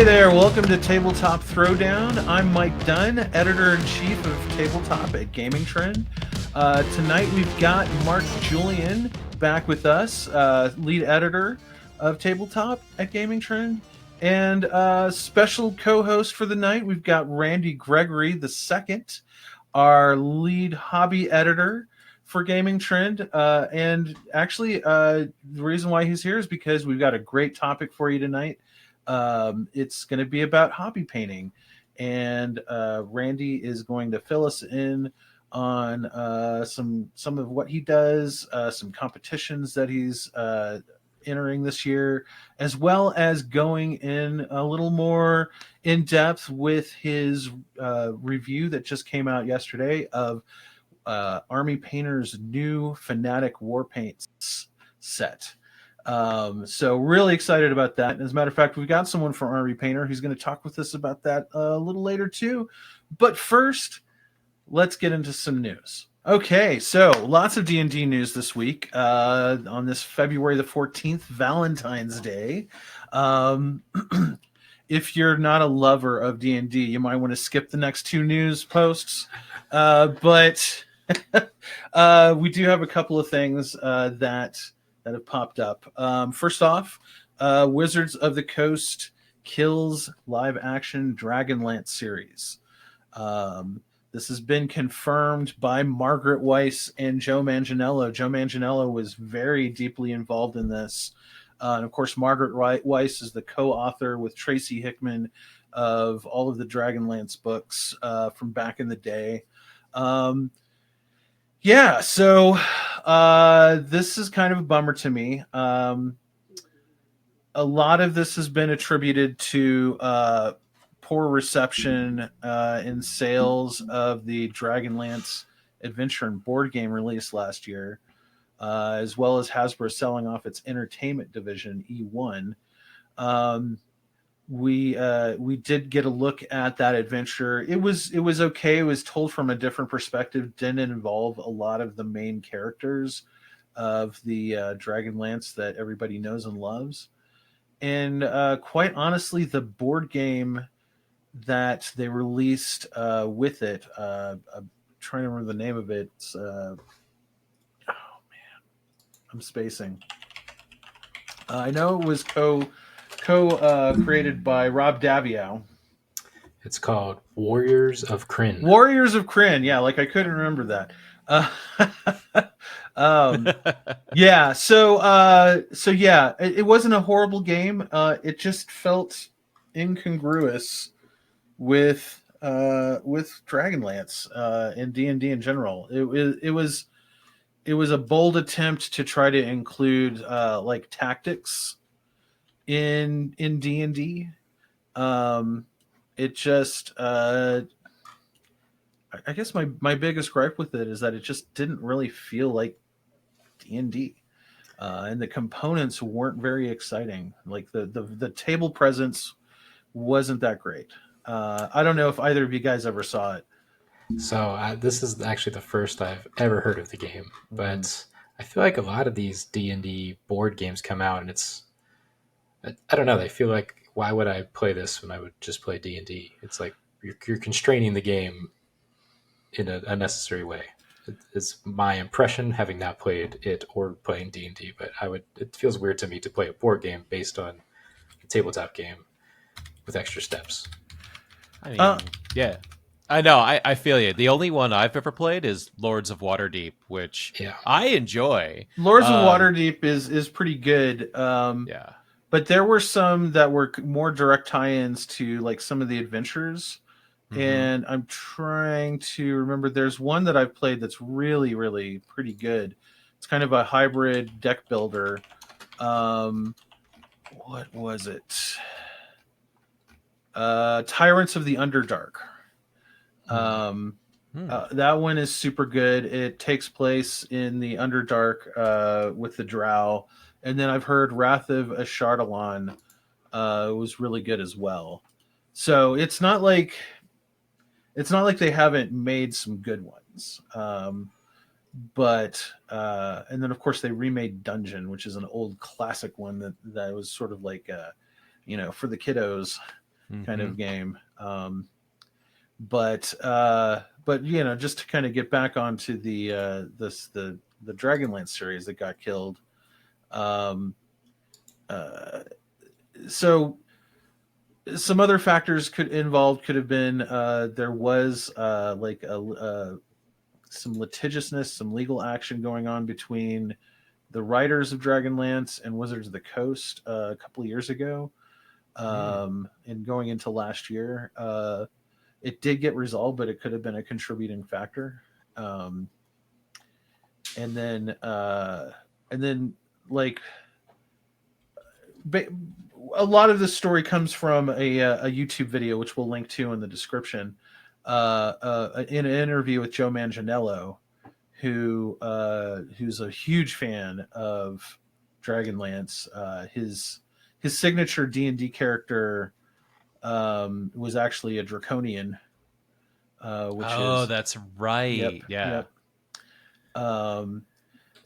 Hey there, welcome to Tabletop Throwdown. I'm Mike Dunn, Editor-in-Chief of Tabletop at Gamingtrend. Tonight we've got Mark Julian back with us, lead editor of Tabletop at Gamingtrend. And special co-host for the night, we've got Randy Gregory II, our lead hobby editor for Gamingtrend. And actually, the reason why he's here is because we've got a great topic for you tonight. It's going to be about hobby painting, and Randy is going to fill us in on some of what he does, some competitions that he's entering this year, as well as going in a little more in depth with his review that just came out yesterday of Army Painter's new Fanatic War Paints set. So really excited about that. As a matter of fact, we've got someone from Army Painter who's going to talk with us about that a little later too. But first, let's get into some news. Okay, so lots of D&D news this week on this February the 14th, Valentine's Day. If you're not a lover of D&D, you might want to skip the next two news posts. But we do have a couple of things that have popped up. First off, Wizards of the Coast kills live action Dragonlance series. This has been confirmed by Margaret Weiss and Joe Manganiello. Joe Manganiello was very deeply involved in this. And of course, Margaret Weiss is the co-author with Tracy Hickman of all of the Dragonlance books from back in the day. Yeah, so this is kind of a bummer to me. A lot of this has been attributed to poor reception in sales of the Dragonlance Adventure and board game release last year, as well as Hasbro selling off its entertainment division, E1. We did get a look at that adventure. It was okay. It was told from a different perspective. Didn't involve a lot of the main characters of the Dragonlance that everybody knows and loves. And quite honestly, the board game that they released with it, I'm trying to remember the name of it. It's, oh man, I'm spacing. I know it was created by Rob Daviau. It's called Warriors of Krynn. Warriors of Krynn. Yeah, like I couldn't remember that. Yeah. So yeah, it wasn't a horrible game. It just felt incongruous with Dragonlance and D&D in general. It was a bold attempt to try to include like tactics in D&D. It just I guess my biggest gripe with it is that it just didn't really feel like D&D. And the components weren't very exciting. Like the table presence wasn't that great. I don't know if either of you guys ever saw it. So this is actually the first I've ever heard of the game, but I feel like a lot of these D&D board games come out and I don't know, they feel like, why would I play this when I would just play D&D? It's like you're constraining the game in an unnecessary way. It's my impression, having not played it or playing D&D, but it feels weird to me to play a board game based on a tabletop game with extra steps. I mean, yeah. I know, I feel you. The only one I've ever played is Lords of Waterdeep, which I enjoy. Lords of Waterdeep is pretty good. Yeah. But there were some that were more direct tie-ins to like some of the adventures. Mm-hmm. And I'm trying to remember, there's one that I've played that's really, really pretty good. It's kind of a hybrid deck builder. What was it? Tyrants of the Underdark. That one is super good. It takes place in the Underdark with the Drow. And then I've heard Wrath of Ashardalon was really good as well. So it's not like they haven't made some good ones. But and then of course they remade Dungeon, which is an old classic one that was sort of like for the kiddos. kind of game. But just to kind of get back onto the Dragonlance series that got killed. Um, uh, so some other factors could have been there was some litigiousness, some legal action going on between the writers of Dragonlance and Wizards of the Coast a couple of years ago, and going into last year. It did get resolved, but it could have been a contributing factor. Um, and then like a lot of this story comes from a YouTube video, which we'll link to in the description, in an interview with Joe Manganiello, who's a huge fan of Dragonlance. His signature D&D character was actually a Draconian, that's right. Yep, yeah. Yep.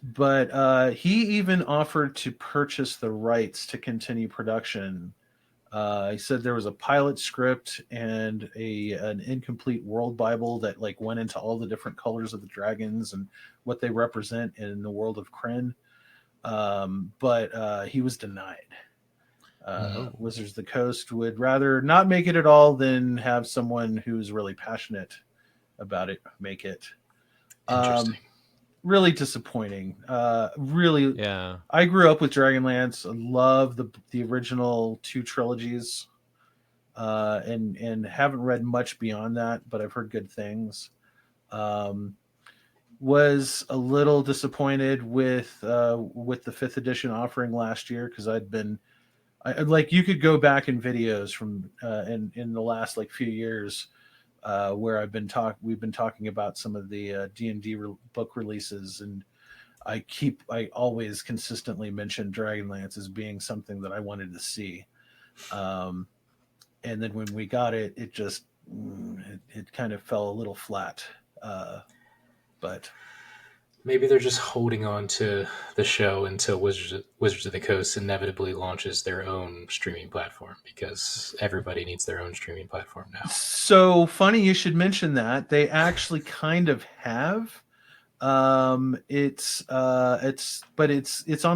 But he even offered to purchase the rights to continue production. He said there was a pilot script and an incomplete world Bible that like went into all the different colors of the dragons and what they represent in the world of Krynn. But he was denied. Wizards of the Coast would rather not make it at all than have someone who's really passionate about it make it. Interesting. Really disappointing. Really, Yeah. I grew up with Dragonlance. I love the original 2 trilogies, and haven't read much beyond that, but I've heard good things. Was a little disappointed with the 5th edition offering last year because like you could go back in videos from in the last like few years where we've been talking about some of the D&D book releases, and I always consistently mention Dragonlance as being something that I wanted to see. And then when we got it, it just it kind of fell a little flat. But maybe they're just holding on to the show until Wizards of the Coast inevitably launches their own streaming platform, because everybody needs their own streaming platform now. So funny you should mention that. They actually kind of have. It's on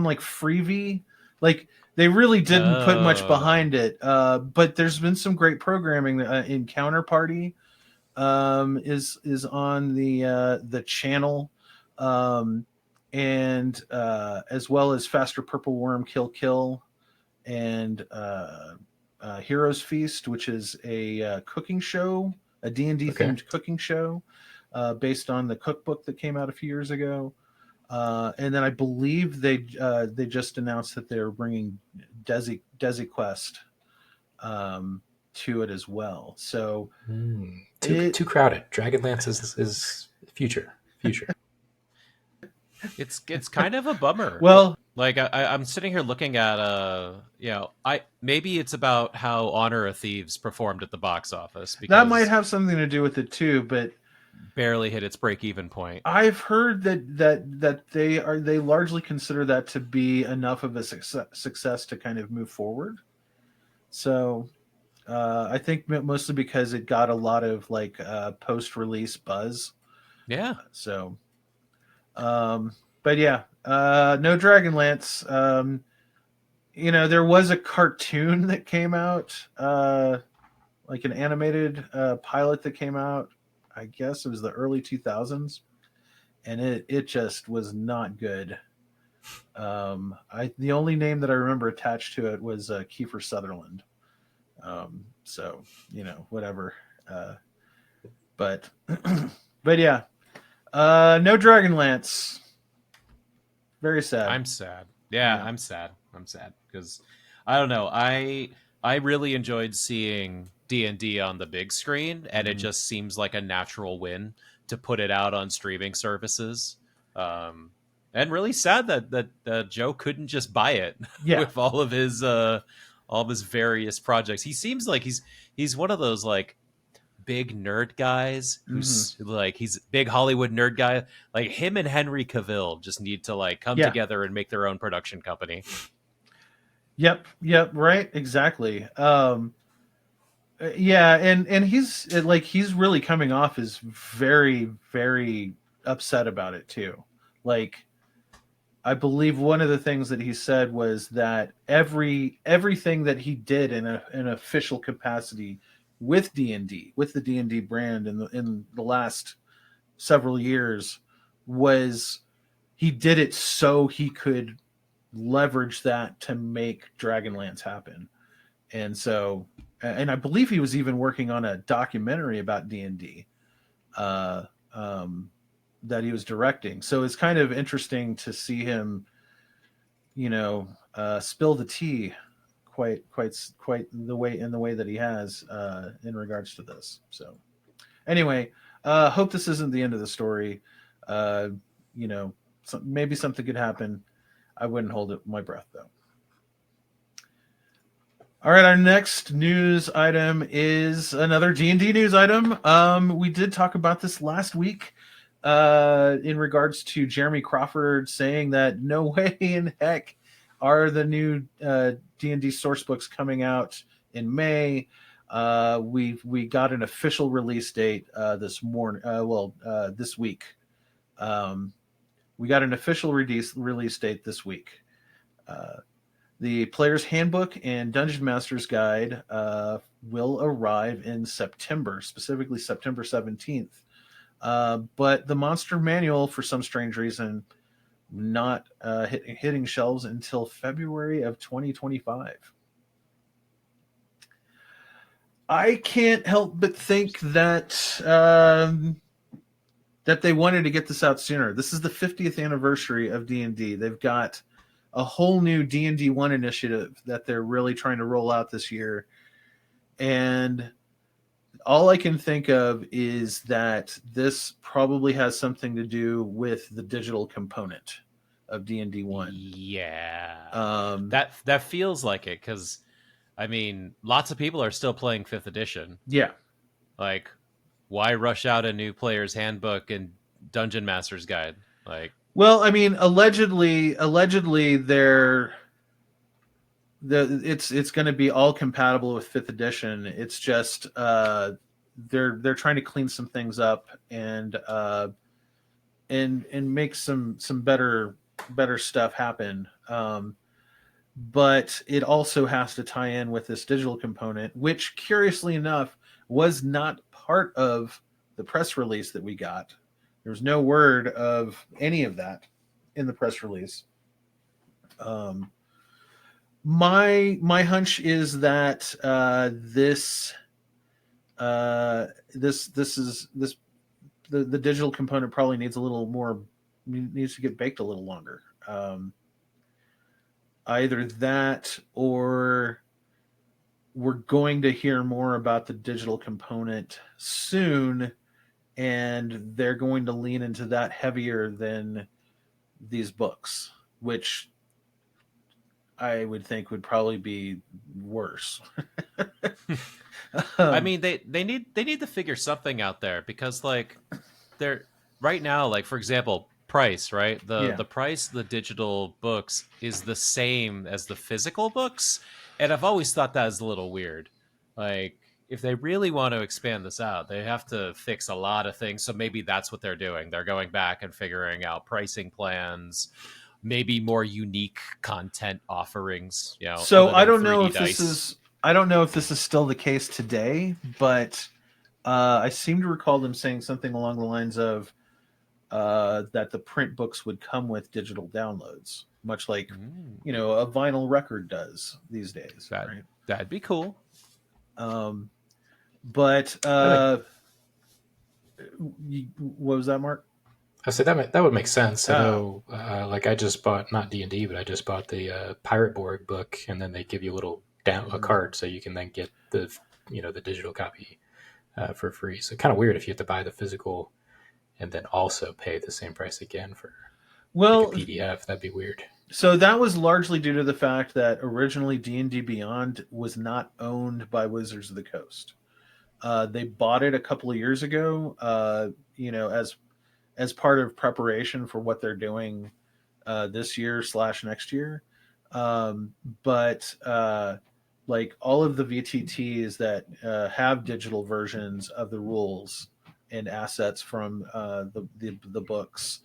like Freevee. Like they really didn't put much behind it. But there's been some great programming in Counterparty. Is on the channel. And as well as Faster Purple Worm Kill, and Heroes Feast, which is a cooking show, a D&D themed cooking show, based on the cookbook that came out a few years ago. And then I believe they just announced that they're bringing Desi Quest to it as well. So too crowded. Dragonlance is future. It's kind of a bummer. Well, like I'm sitting here looking at maybe it's about how Honor of Thieves performed at the box office, because that might have something to do with it too, but barely hit its break-even point. I've heard that they largely consider that to be enough of a success to kind of move forward. So I think mostly because it got a lot of like post-release buzz. Yeah. So, but yeah, no Dragonlance. There was a cartoon that came out, like an animated pilot that came out. I guess it was the early 2000s, and it just was not good. The only name that I remember attached to it was Kiefer Sutherland. So whatever. But yeah, no Dragonlance. Very sad. I'm sad. Yeah. I'm sad because I don't know. I really enjoyed seeing D&D on the big screen, and it just seems like a natural win to put it out on streaming services. And really sad that Joe couldn't just buy it with all of his various projects. He seems like he's one of those like big nerd guys who's like, he's a big Hollywood nerd guy. Like him and Henry Cavill just need to like come together and make their own production company. Yep, right, exactly. Yeah, and he's really coming off as very very upset about it too. Like I believe one of the things that he said was that everything that he did in an official capacity with D&D, with the D&D brand in the last several years was he did it so he could leverage that to make Dragonlance happen. And so and I believe he was even working on a documentary about D&D uh that he was directing. So it's kind of interesting to see him spill the tea quite the way that he has in regards to this. So anyway, hope this isn't the end of the story. Uh, maybe something could happen. I wouldn't hold my breath though. All right, our next news item is another D&D news item. We did talk about this last week in regards to Jeremy Crawford saying that no way in heck are the new D&D source books coming out in May. We got an official release date this morning. This week. We got an official release date this week. The Player's Handbook and Dungeon Master's Guide will arrive in September, specifically September 17th. But the Monster Manual, for some strange reason, not hitting shelves until February of 2025. I can't help but think that that they wanted to get this out sooner. This is the 50th anniversary of D&D. They've got a whole new D&D 1 initiative that they're really trying to roll out this year. And all I can think of is that this probably has something to do with the digital component of D&D 1. Yeah. That feels like it, because I mean, lots of people are still playing 5th edition. Yeah. Like, why rush out a new player's handbook and Dungeon Master's Guide? Like, well, I mean, allegedly it's going to be all compatible with 5th edition. It's just they're trying to clean some things up and make some better stuff happen. But it also has to tie in with this digital component, which curiously enough was not part of the press release that we got. There was no word of any of that in the press release. My hunch is that the digital component probably needs a little more, needs to get baked a little longer. Either that, or we're going to hear more about the digital component soon, and they're going to lean into that heavier than these books, which I would think would probably be worse. I mean, they need to figure something out there, because like they're right now, like for example, price, right? The price of the digital books is the same as the physical books, and I've always thought that is a little weird. Like, if they really want to expand this out, they have to fix a lot of things. So maybe that's what they're doing. They're going back and figuring out pricing plans, maybe more unique content offerings. So other I than don't know 3D if this dice. is I don't know if this is still the case today, but I seem to recall them saying something along the lines of that the print books would come with digital downloads, much like a vinyl record does these days. Right? That'd be cool. But what was that, Mark? I said that would make sense. I know, like I just bought not D&D, but I just bought the Pirate Borg book, and then they give you a card so you can then get the the digital copy for free. So kind of weird if you have to buy the physical and then also pay the same price again for like a PDF. That'd be weird. So that was largely due to the fact that originally D&D Beyond was not owned by Wizards of the Coast. They bought it a couple of years ago, as part of preparation for what they're doing this year / next year. But like all of the VTTs that have digital versions of the rules and assets from the books,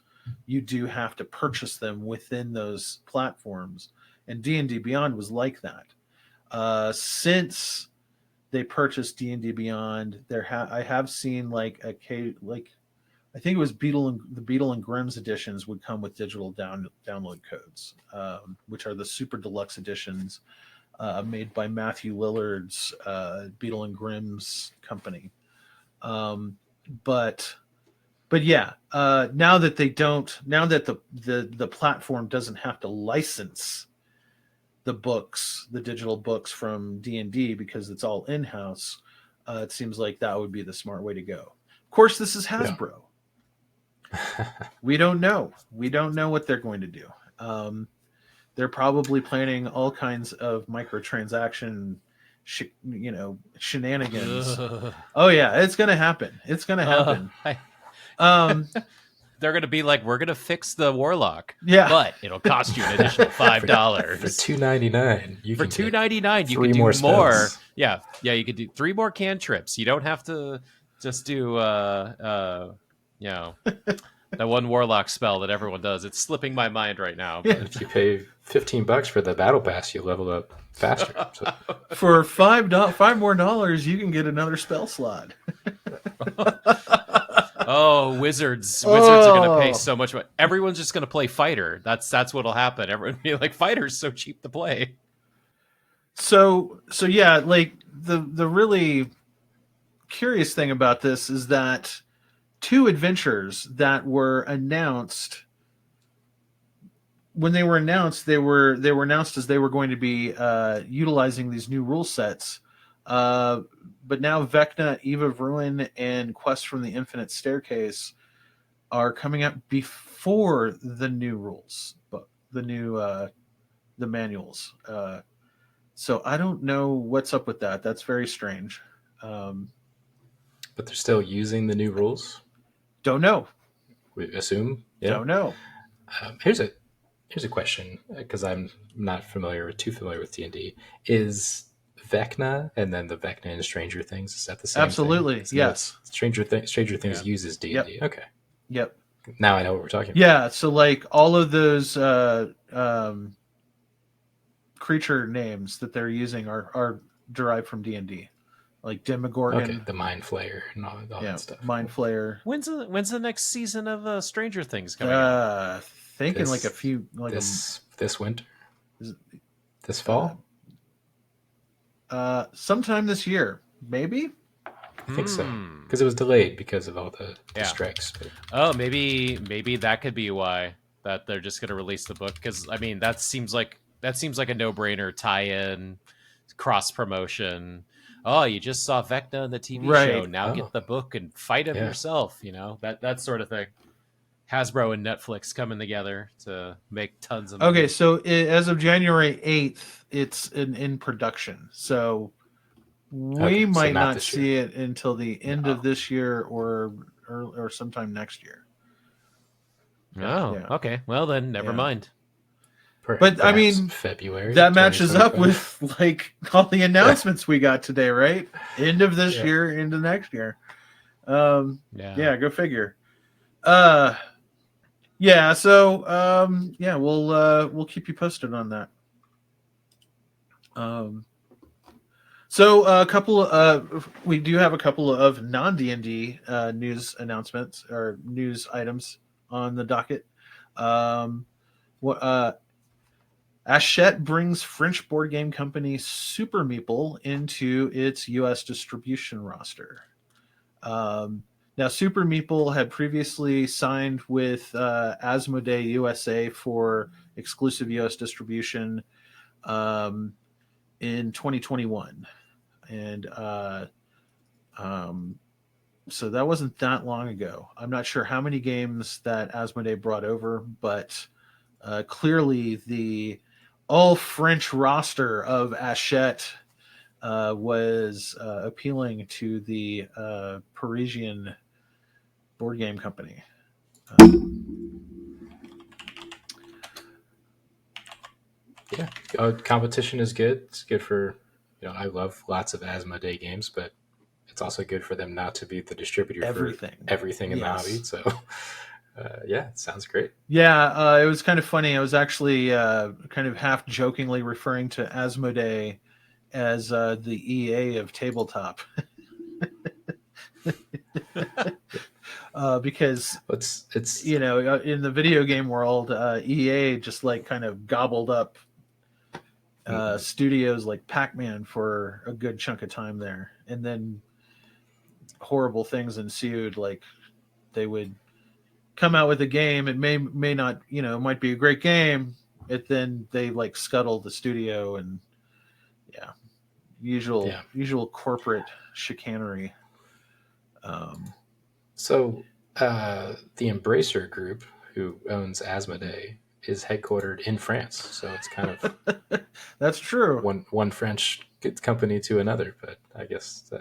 you do have to purchase them within those platforms. And D&D Beyond was like that. Since they purchased D&D Beyond, I have seen like I think it was the Beetle and Grimm's editions would come with digital download codes, which are the super deluxe editions made by Matthew Lillard's Beetle and Grimm's company. But yeah, now that the platform doesn't have to license the digital books from D&D because it's all in house, it seems like that would be the smart way to go. Of course, this is Hasbro. Yeah. We don't know what they're going to do. They're probably planning all kinds of microtransaction, shenanigans. Oh yeah, it's gonna happen. They're gonna be like, we're gonna fix the warlock. Yeah, but it'll cost you an additional $5 for $2.99. For $2.99, you can do more. Yeah, you could do 3 more cantrips. You don't have to just do that one warlock spell that everyone does. It's slipping my mind right now. But if you pay $15 for the battle pass, you level up faster. So. For $5 more, you can get another spell slot. Oh, wizards are going to pay so much money. Everyone's just going to play fighter. That's what'll happen. Everyone be like, fighter's so cheap to play. So yeah, like the really curious thing about this is that 2 adventures that were announced, when they were announced, they were announced as they were going to be utilizing these new rule sets. But now Vecna, Eve of Ruin, and Quest from the Infinite Staircase are coming out before the new rules, but the manuals. So I don't know what's up with that. That's very strange. But they're still using the new rules? Don't know. We assume? Yeah. Don't know. Here's a question, because I'm not too familiar with D&D. Is Vecna and then the Vecna in Stranger Things, is that the same Absolutely, thing? yes. Stranger Things uses D&D. Yep. Okay. Yep. Now I know what we're talking about. Yeah, so like all of those creature names that they're using are derived from D&D. Like Demogorgon. Okay, the Mind Flayer and all that stuff. Mind Flayer. When's the next season of Stranger Things coming out? Thinking like a few this winter? This fall? Sometime this year, maybe. I think so, because it was delayed because of all the strikes. But... Oh, maybe that could be why that they're just going to release the book. Because I mean, that seems like a no-brainer tie-in, cross promotion. Oh, you just saw Vecna in the TV show. Now get the book and fight him yourself. That sort of thing. Hasbro and Netflix coming together to make tons of money. Okay, so as of January 8th, it's in production. So we might not see it until the end of this year or sometime next year. Oh, okay. Well, then never mind. But I mean, February that matches up with like all the announcements we got today, right? End of this year, into next year. Go figure. We'll keep you posted on that. We do have a couple of non-D&D news announcements or news items on the docket. Hachette brings French board game company Super Meeple into its U.S. distribution roster. Now, Super Meeple had previously signed with Asmodee USA for exclusive U.S. distribution in 2021. And so that wasn't that long ago. I'm not sure how many games that Asmodee brought over, but clearly the all-French roster of Hachette was appealing to the Parisian board game company. Competition is good. It's good for I love lots of Asmodee games, but it's also good for them not to be the distributor for everything in the hobby. So, yeah, it sounds great. Yeah, it was kind of funny. I was actually kind of half jokingly referring to Asmodee as the EA of tabletop. Because it's in the video game world, EA just like kind of gobbled up studios like Pac-Man for a good chunk of time there, and then horrible things ensued. Like they would come out with a game, it may not, might be a great game, it then they like scuttle the studio, and yeah, usual corporate chicanery. So the Embracer Group, who owns Asmodee, is headquartered in France. So it's kind of that's true. One French company to another, but I guess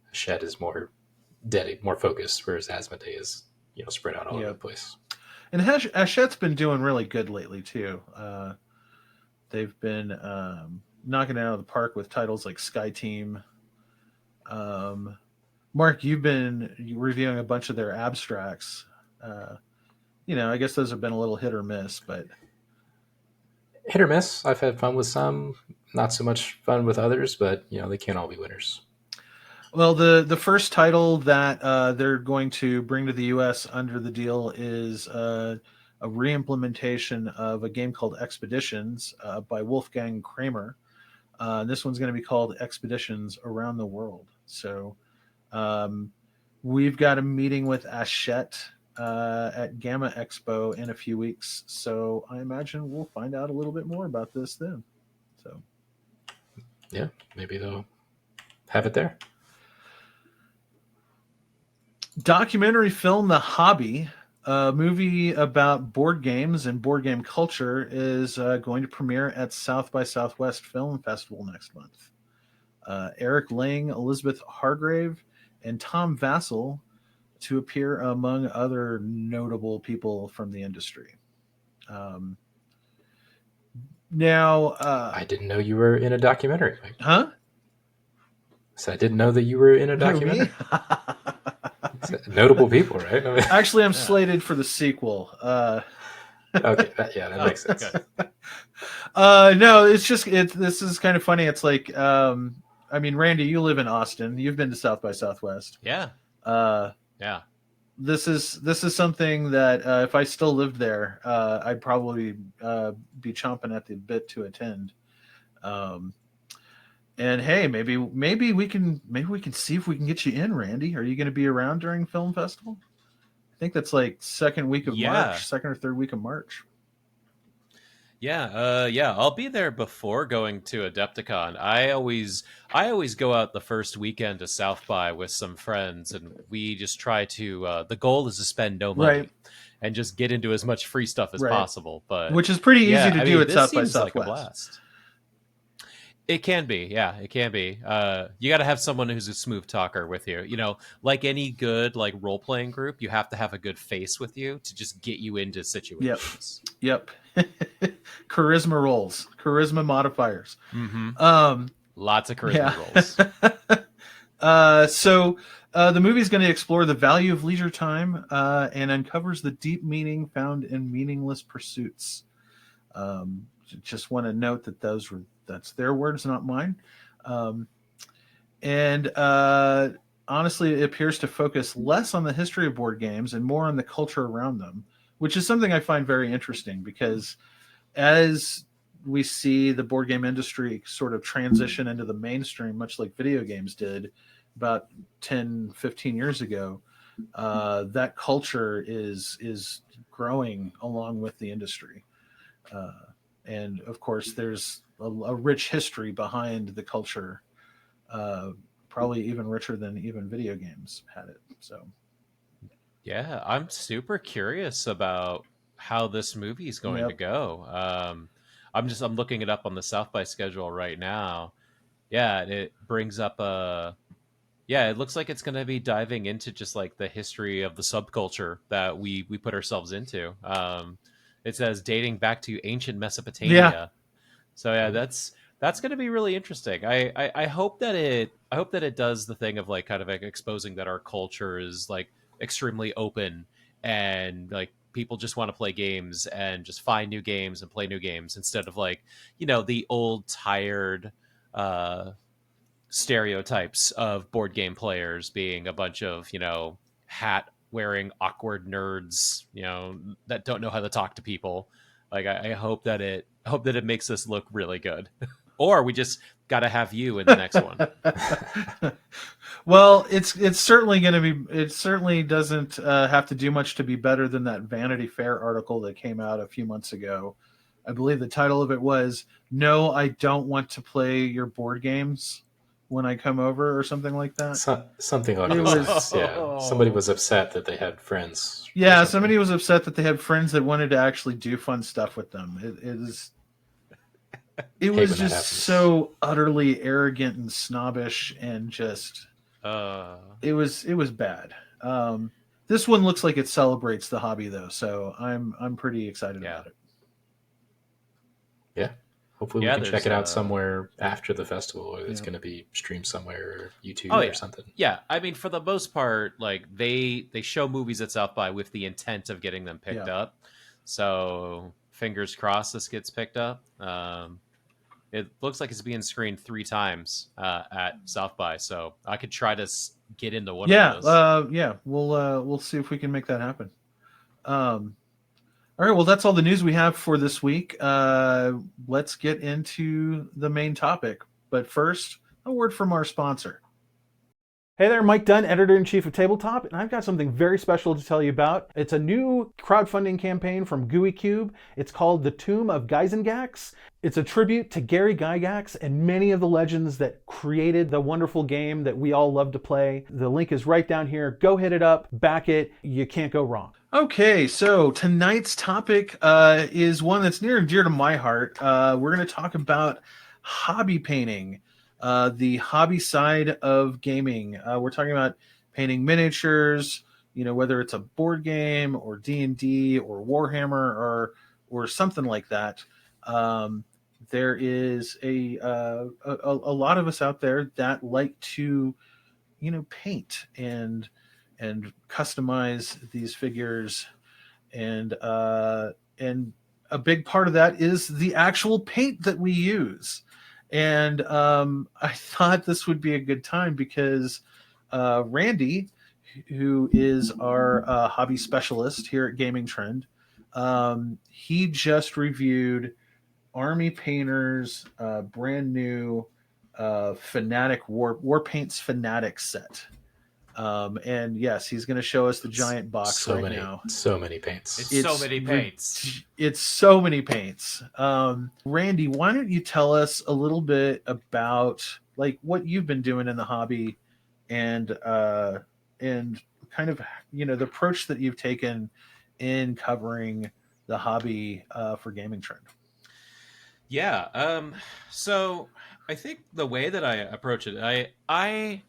Hachette is more focused, whereas Asmodee is spread out all over the place. And Hachette's been doing really good lately too. They've been knocking it out of the park with titles like Sky Team. Mark, you've been reviewing a bunch of their abstracts. I guess those have been a little hit or miss, but hit or miss. I've had fun with some, not so much fun with others, but they can't all be winners. Well, the first title that they're going to bring to the U.S. under the deal is a re-implementation of a game called Expeditions by Wolfgang Kramer. This one's going to be called Expeditions Around the World. So we've got a meeting with Hachette at Gamma Expo in a few weeks. So I imagine we'll find out a little bit more about this then. So yeah, maybe they'll have it there. Documentary film The Hobby, a movie about board games and board game culture, is going to premiere at South by Southwest Film Festival next month. Eric Lang, Elizabeth Hargrave, and Tom Vassell to appear among other notable people from the industry. Now, I didn't know you were in a documentary. Huh? So I didn't know that you were in a documentary. Notable people, right? Actually, I'm slated for the sequel. Okay, that makes sense. Okay. No, it's just this is kind of funny. It's like, Randy, you live in Austin. You've been to South by Southwest. Yeah. Yeah. This is something that if I still lived there, I'd probably be chomping at the bit to attend. And hey, maybe we can see if we can get you in, Randy. Are you going to be around during Film Festival? I think that's like second week of March, second or third week of March. Yeah, I'll be there before going to Adepticon. I always go out the first weekend to South by with some friends, and we just try to. The goal is to spend no money and just get into as much free stuff as possible. But which is pretty easy to do at South by Southwest. Like a blast. It can be, yeah, it can be. You got to have someone who's a smooth talker with you. Like any good role playing group, you have to have a good face with you to just get you into situations. Yep. Charisma rolls, charisma modifiers. Mm-hmm. Lots of charisma rolls. So the movie is going to explore the value of leisure time and uncovers the deep meaning found in meaningless pursuits. Just want to note that that's their words, not mine. And honestly, it appears to focus less on the history of board games and more on the culture around them, which is something I find very interesting because as we see the board game industry sort of transition into the mainstream, much like video games did about 10, 15 years ago, that culture is growing along with the industry. And of course, there's a rich history behind the culture, probably even richer than even video games had it. So, yeah, I'm super curious about how this movie is going to go. I'm looking it up on the South by schedule right now. Yeah, it brings up it looks like it's going to be diving into just like the history of the subculture that we put ourselves into. It says dating back to ancient Mesopotamia. So yeah, That's going to be really interesting. I hope that it does the thing of like kind of like exposing that our culture is like extremely open, and like people just want to play games and just find new games and play new games instead of like, the old tired uh stereotypes of board game players being a bunch of, hat wearing awkward nerds, that don't know how to talk to people. Like I hope that it makes this look really good. Or we just got to have you in the next one. Well, it's certainly going to be. It certainly doesn't have to do much to be better than that Vanity Fair article that came out a few months ago. I believe the title of it was "No, I don't want to play your board games when I come over," or something like that. Something along It those was, lines. Yeah, somebody was upset that they had friends or yeah. something. Somebody was upset that they had friends that wanted to actually do fun stuff with them. It Hate was when that just happens. so utterly arrogant and snobbish, and just uh it was bad. Um, this one looks like it celebrates the hobby though, so I'm pretty excited yeah. about it. Yeah. Hopefully we Yeah, can check there's it out somewhere after the festival, or it's Yeah. going to be streamed somewhere, or Oh YouTube or yeah. something. Yeah, I mean for the most part like they show movies at South by with the intent of getting them picked Yeah. up. So, fingers crossed this gets picked up. It looks like it's being screened 3 times at South by, so I could try to get into one of Yeah, those. yeah. We'll see if we can make that happen. Um, all right, well that's all the news we have for this week. Let's get into the main topic. But first, a word from our sponsor. Hey there, Mike Dunn, editor-in-chief of Tabletop, and I've got something very special to tell you about. It's a new crowdfunding campaign from Gooey Cube. It's called The Tomb of Gyzengax. It's a tribute to Gary Gygax and many of the legends that created the wonderful game that we all love to play. The link is right down here. Go hit it up, back it. You can't go wrong. Okay, so tonight's topic is one that's near and dear to my heart. We're going to talk about hobby painting. The hobby side of gaming. We're talking about painting miniatures, whether it's a board game or D&D or Warhammer or something like that. There is a lot of us out there that like to paint and customize these figures, and a big part of that is the actual paint that we use. And I thought this would be a good time because Randy, who is our hobby specialist here at Gamingtrend, he just reviewed Army Painter's brand new Fanatic War Paints Fanatic set. And yes, he's going to show us the giant box So right many, now. so many paints. It's so many paints. It's so many paints. Randy, why don't you tell us a little bit about like what you've been doing in the hobby, and kind of the approach that you've taken in covering the hobby for Gamingtrend. Yeah. So I think the way that I approach it, I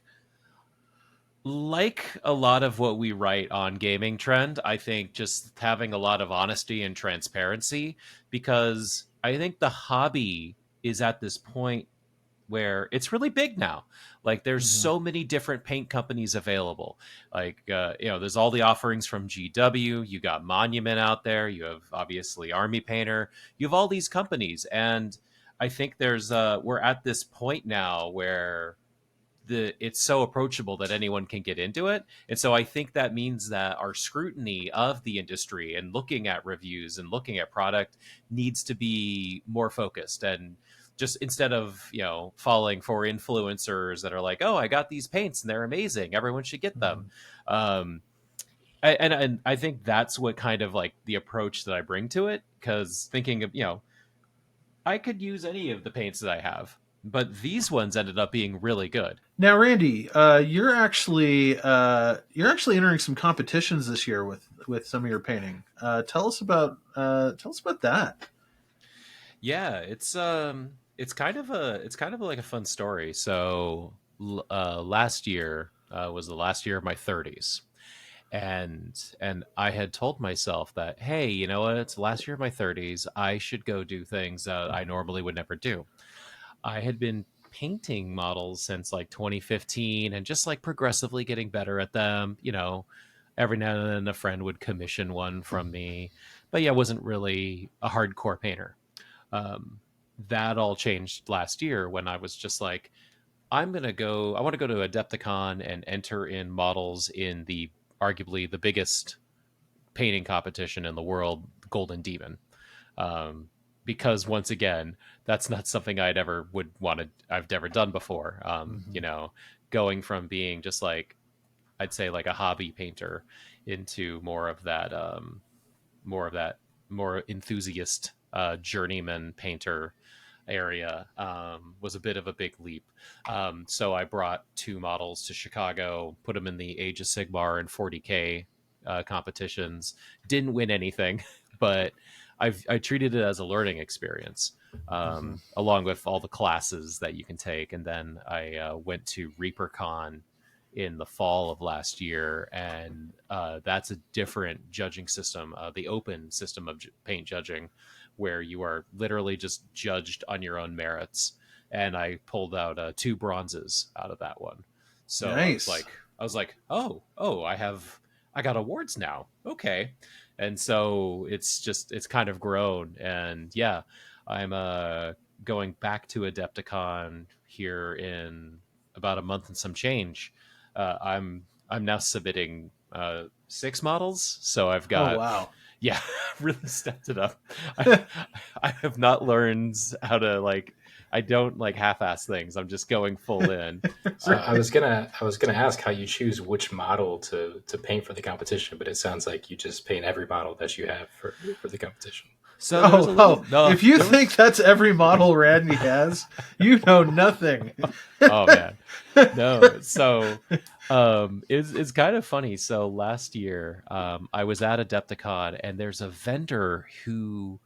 like a lot of what we write on Gamingtrend. I think just having a lot of honesty and transparency, because I think the hobby is at this point where it's really big now. Like there's Mhm. so many different paint companies available. Like there's all the offerings from GW. You got Monument out there. You have obviously Army Painter. You have all these companies, and I think we're at this point now where it's so approachable that anyone can get into it. And so I think that means that our scrutiny of the industry and looking at reviews and looking at product needs to be more focused, and just instead of falling for influencers that are like, oh, I got these paints and they're amazing, everyone should get them. um and I think that's what kind of like the approach that I bring to it, because thinking of I could use any of the paints that I have, but these ones ended up being really good. Now, Randy, you're actually entering some competitions this year with some of your painting. Tell us about that. Yeah, it's kind of like a fun story. So last year was the last year of my 30s, and I had told myself that, hey, you know what? It's the last year of my 30s. I should go do things that I normally would never do. I had been painting models since like 2015 and just like progressively getting better at them. Every now and then a friend would commission one from me, but yeah, I wasn't really a hardcore painter. Um, that all changed last year when I was just like, I want to go to Adepticon and enter in models in the arguably the biggest painting competition in the world, Golden Demon. Um, because once again, that's not something I've never done before. Going from being just like, I'd say like a hobby painter into more of that, more enthusiast, journeyman painter area, was a bit of a big leap. So I brought two models to Chicago, put them in the Age of Sigmar and 40K competitions. Didn't win anything, but I treated it as a learning experience, along with all the classes that you can take. And then I went to ReaperCon in the fall of last year, and that's a different judging system, the open system of paint judging, where you are literally just judged on your own merits. And I pulled out two bronzes out of that one. So Nice. I was like, oh, I got awards now. Okay. And so it's kind of grown. And yeah, I'm going back to Adepticon here in about a month and some change. I'm now submitting 6 models. So I've Oh got, wow. yeah, really stepped it up. I, I have not learned how to I don't like half-ass things. I'm just going full in. So I was gonna ask how you choose which model to paint for the competition, but it sounds like you just paint every model that you have for the competition. So there was a little. No, if you there was- think that's every model Randy has, you know nothing. oh man, no. So it's kind of funny. So last year, I was at Adepticon, and there's a vendor who,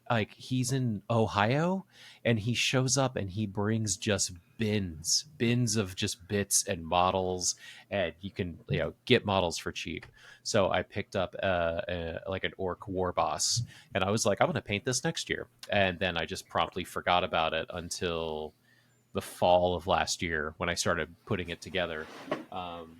like, he's in Ohio, and he shows up and he brings just bins of just bits and models, and you can get models for cheap. So I picked up like an orc war boss, and I was like, I'm gonna paint this next year, and then I just promptly forgot about it until the fall of last year when I started putting it together. Um,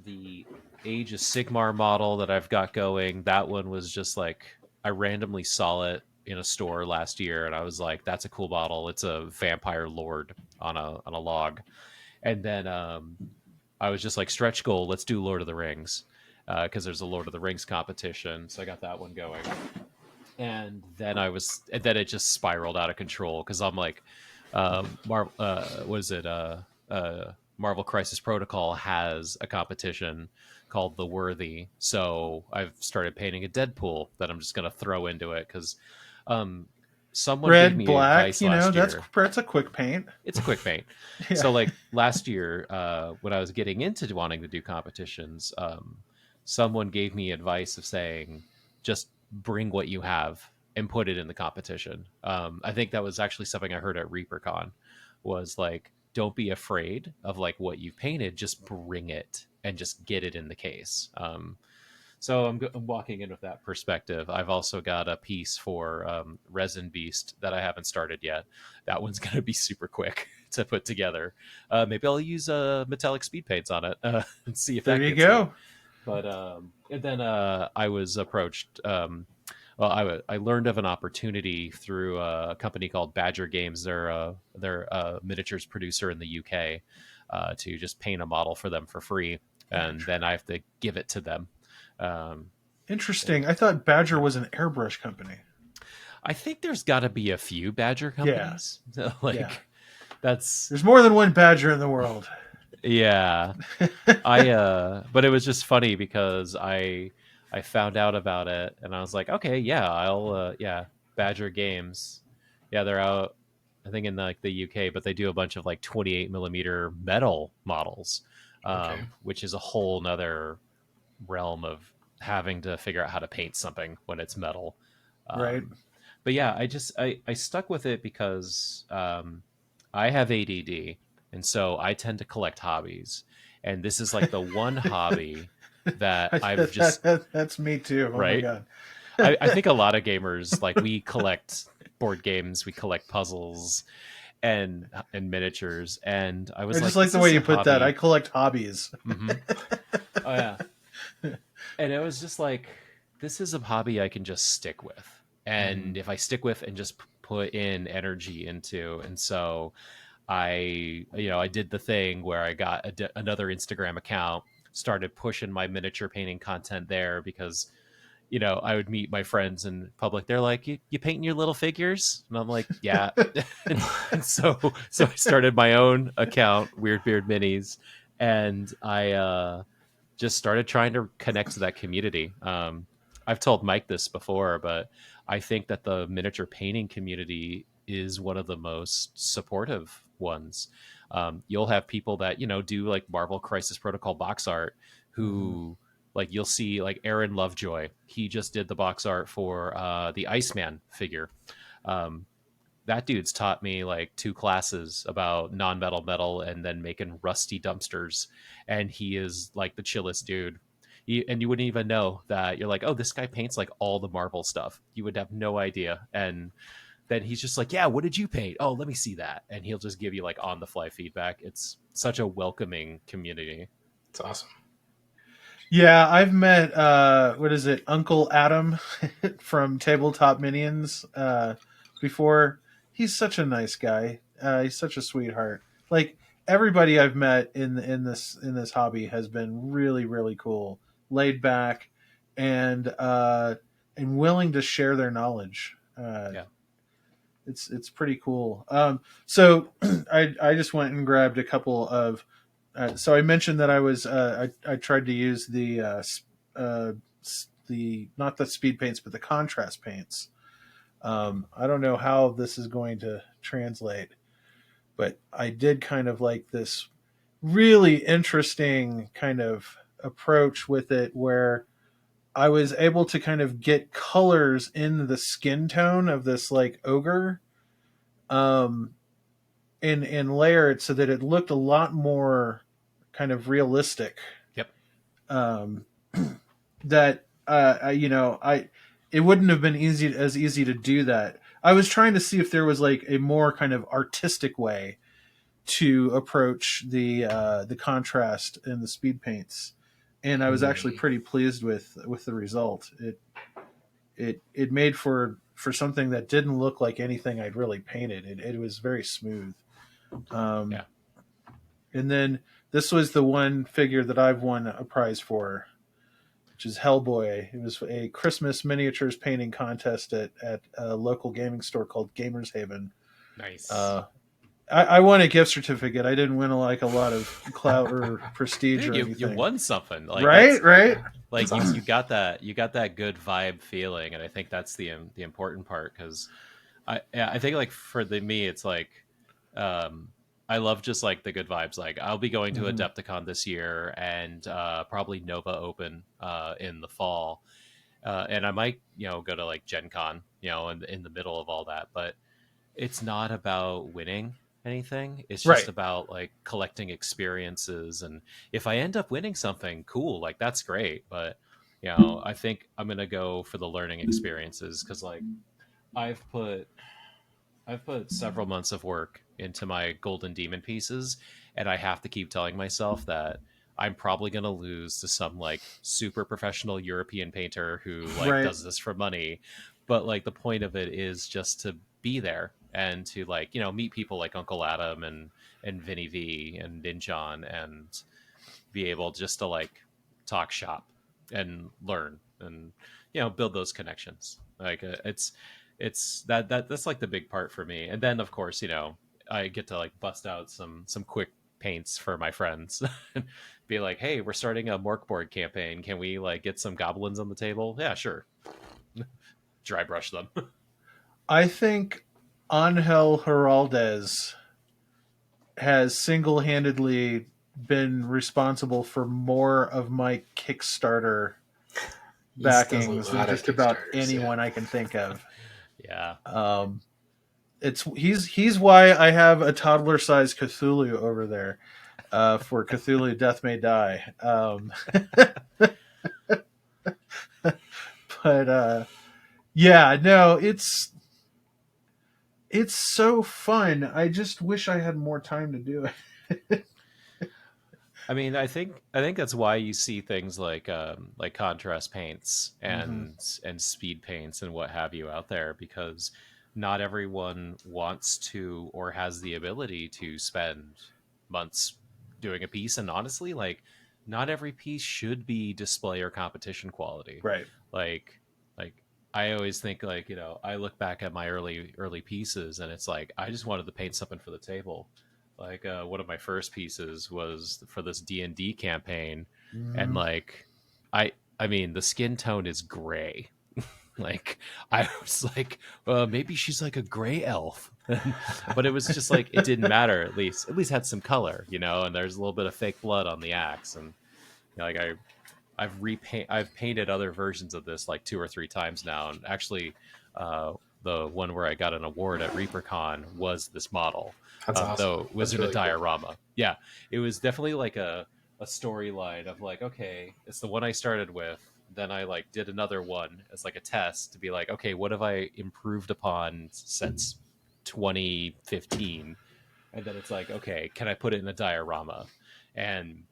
the Age of Sigmar model that I've got going, that one was just like, I randomly saw it in a store last year, and I was like, that's a cool model. It's a vampire lord on a log. And then I was just like, stretch goal, let's do Lord of the Rings, because there's a Lord of the Rings competition. So I got that one going. And then it just spiraled out of control because I'm like, what is it? Marvel Crisis Protocol has a competition called The Worthy. So I've started painting a Deadpool that I'm just going to throw into it because someone gave Red, me black, advice last year. that's a quick paint. It's a quick paint. Yeah. So like last year, when I was getting into wanting to do competitions, someone gave me advice of saying, just bring what you have and put it in the competition. I think that was actually something I heard at ReaperCon, was like, don't be afraid of like what you've painted, just bring it and just get it in the case. So I'm walking in with that perspective. I've also got a piece for Resin Beast that I haven't started yet. That one's going to be super quick to put together. Maybe I'll use metallic speed paints on it and see if There that you gets go. in. But and then I was approached. I learned of an opportunity through a company called Badger Games. They're a miniatures producer in the UK, to just paint a model for them for free, and then I have to give it to them. Interesting. I thought Badger was an airbrush company. I think there's got to be a few Badger companies. Yeah. That's There's more than one Badger in the world. yeah. But it was just funny because I found out about it and I was like, okay, yeah, I'll Badger Games. Yeah, they're out I think in like the UK, but they do a bunch of like 28 millimeter metal models, Okay. which is a whole nother realm of having to figure out how to paint something when it's metal. Right. But yeah, I stuck with it because I have ADD, and so I tend to collect hobbies, and this is like the one hobby that I've just that's me too. Oh my right. god. I think a lot of gamers, like, we collect board games, we collect puzzles, and miniatures, and I was I just like, like this the way is you a put that. I hobby. collect hobbies. Hmm. Oh yeah. And it was just like, this is a hobby I can just stick with, and if I stick with and just put in energy into. And so I did the thing where I got another Instagram account, started pushing my miniature painting content there, because I would meet my friends in public. They're like, you painting your little figures? And I'm like, yeah. And so I started my own account, Weird Beard Minis, and I just started trying to connect to that community. I've told Mike this before, but I think that the miniature painting community is one of the most supportive ones. You'll have people that do like Marvel Crisis Protocol box art, who like you'll see like Aaron Lovejoy. He just did the box art for the Iceman figure. Um, that dude's taught me like 2 classes about non-metal metal and then making rusty dumpsters, and he is like the chillest dude. And you wouldn't even know that. You're like, oh, this guy paints like all the Marvel stuff. You would have no idea. And then he's just like, yeah, what did you paint? Oh, let me see that. And he'll just give you like on the fly feedback. It's such a welcoming community. It's awesome. Yeah, I've met what is it, Uncle Adam from Tabletop Minions before. He's such a nice guy. He's such a sweetheart. Like everybody I've met in this hobby has been really really cool, laid back, and willing to share their knowledge. Yeah. It's pretty cool. So I just went and grabbed a couple of. So I mentioned that I tried to use the not the speed paints but the contrast paints. I don't know how this is going to translate, but I did kind of like this really interesting kind of approach with it where I was able to kind of get colors in the skin tone of this like ogre, um, and layer it so that it looked a lot more kind of realistic. Yep. Um, that I it wouldn't have been easy to do that. I was trying to see if there was like a more kind of artistic way to approach the contrast in the speed paints, and I was actually pretty pleased with the result. It made for something that didn't look like anything I'd really painted. It was very smooth. Yeah. And then this was the one figure that I've won a prize for, which is Hellboy. It was a Christmas miniatures painting contest at a local gaming store called Gamers Haven. Nice. I won a gift certificate. I didn't win like a lot of clout or prestige Dude, or you anything. won something. Like, right. Like you got that good vibe feeling, and I think that's the important part, because I think like for me it's like, I love just like the good vibes. Like I'll be going to Adepticon this year, and probably Nova Open in the fall, and I might go to like Gen Con in the middle of all that. But it's not about winning anything. It's just Right. about like collecting experiences, and if I end up winning something, cool, like that's great. But I think I'm gonna go for the learning experiences, because like I've put I've put several months of work into my golden demon pieces, and I have to keep telling myself that I'm probably going to lose to some like super professional European painter who like Right. does this for money. But like the point of it is just to be there and to like, meet people like Uncle Adam and Vinny V and Ninjon, and be able just to like talk shop and learn, and build those connections. Like it's that's like the big part for me. And then of course I get to like bust out some quick paints for my friends. Be like, hey, we're starting a Morkboard campaign, can we like get some goblins on the table? Yeah, sure. Dry brush them. I think Angel Heraldez has single-handedly been responsible for more of my Kickstarter backings than just about anyone I can think of. Yeah. He's why I have a toddler-sized Cthulhu over there for Cthulhu Death May Die. But yeah, no, It's so fun. I just wish I had more time to do it. I mean, I think that's why you see things like contrast paints Hmm. and speed paints and what have you out there, because not everyone wants to or has the ability to spend months doing a piece. And honestly, like, not every piece should be display or competition quality. Right. Like like I always think, like, I look back at my early pieces, and it's like I just wanted to paint something for the table. Like, one of my first pieces was for this D&D campaign, and Mm. like I mean, the skin tone is gray. Like, I was like, maybe she's like a gray elf. But it was just like, it didn't matter. At least had some color, and there's a little bit of fake blood on the axe. And like, I've painted other versions of this like two or three times now, and actually, uh, the one where I got an award at ReaperCon was this model, That's awesome. though it was That's in a really cool. diorama. Yeah, it was definitely like a storyline of like, okay, it's the one I started with. Then I like did another one as like a test to be like, okay, what have I improved upon since 2015? And then it's like, okay, can I put it in a diorama? And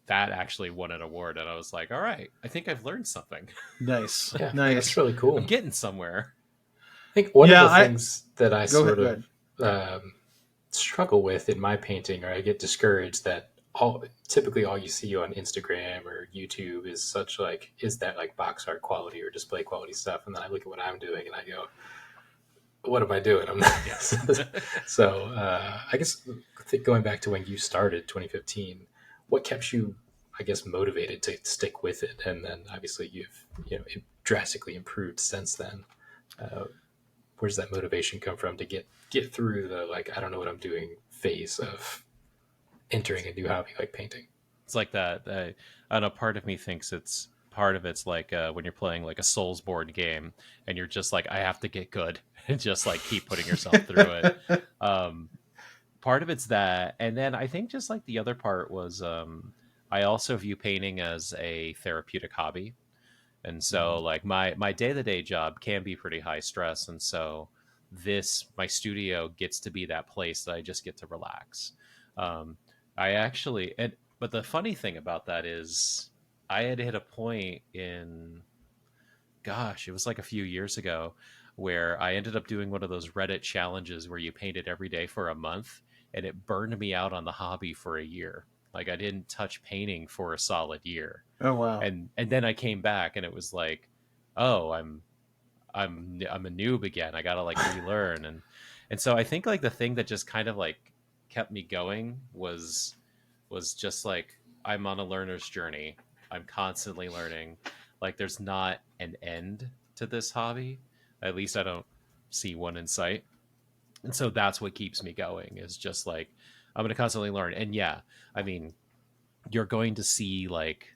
that actually won an award, and I was like, all right, I think I've learned something. Nice. Yeah, that's Nice. really cool. I'm getting somewhere. I think one of Yeah, the I things that I go ahead. sort Go of ahead. struggle with in my painting, or I get discouraged that typically all you see on Instagram or YouTube is such like is that like box art quality or display quality stuff, and then I look at what I'm doing and I go, what am I doing? I'm not. Yeah. So I guess going back to when you started 2015, what kept you, I guess, motivated to stick with it? And then obviously you've drastically improved since then. Uh, where does that motivation come from to get through the like I don't know what I'm doing phase of entering a new hobby like painting? It's like that. I don't know. Part of me thinks it's like, when you're playing like a Souls board game, and you're just like, I have to get good, and just like keep putting yourself through it. Um, Part of it's that, and then I think just like the other part was, I also view painting as a therapeutic hobby. And Mhm. so like my day-to-day job can be pretty high stress, and so this my studio gets to be that place that I just get to relax. um I actually, and but the funny thing about that is, I had hit a point in, gosh, it was like a few years ago, where I ended up doing one of those Reddit challenges where you paint it every day for a month, and it burned me out on the hobby for a year. Like, I didn't touch painting for a solid year. Oh wow. And then I came back, and it was like, oh, I'm a noob again. I gotta like relearn. And so I think like the thing that just kind of like kept me going was just like, I'm on a learner's journey. I'm constantly learning. Like, there's not an end to this hobby. At least I don't see one in sight. And so that's what keeps me going, is just like, I'm going to constantly learn. And yeah, I mean, you're going to see like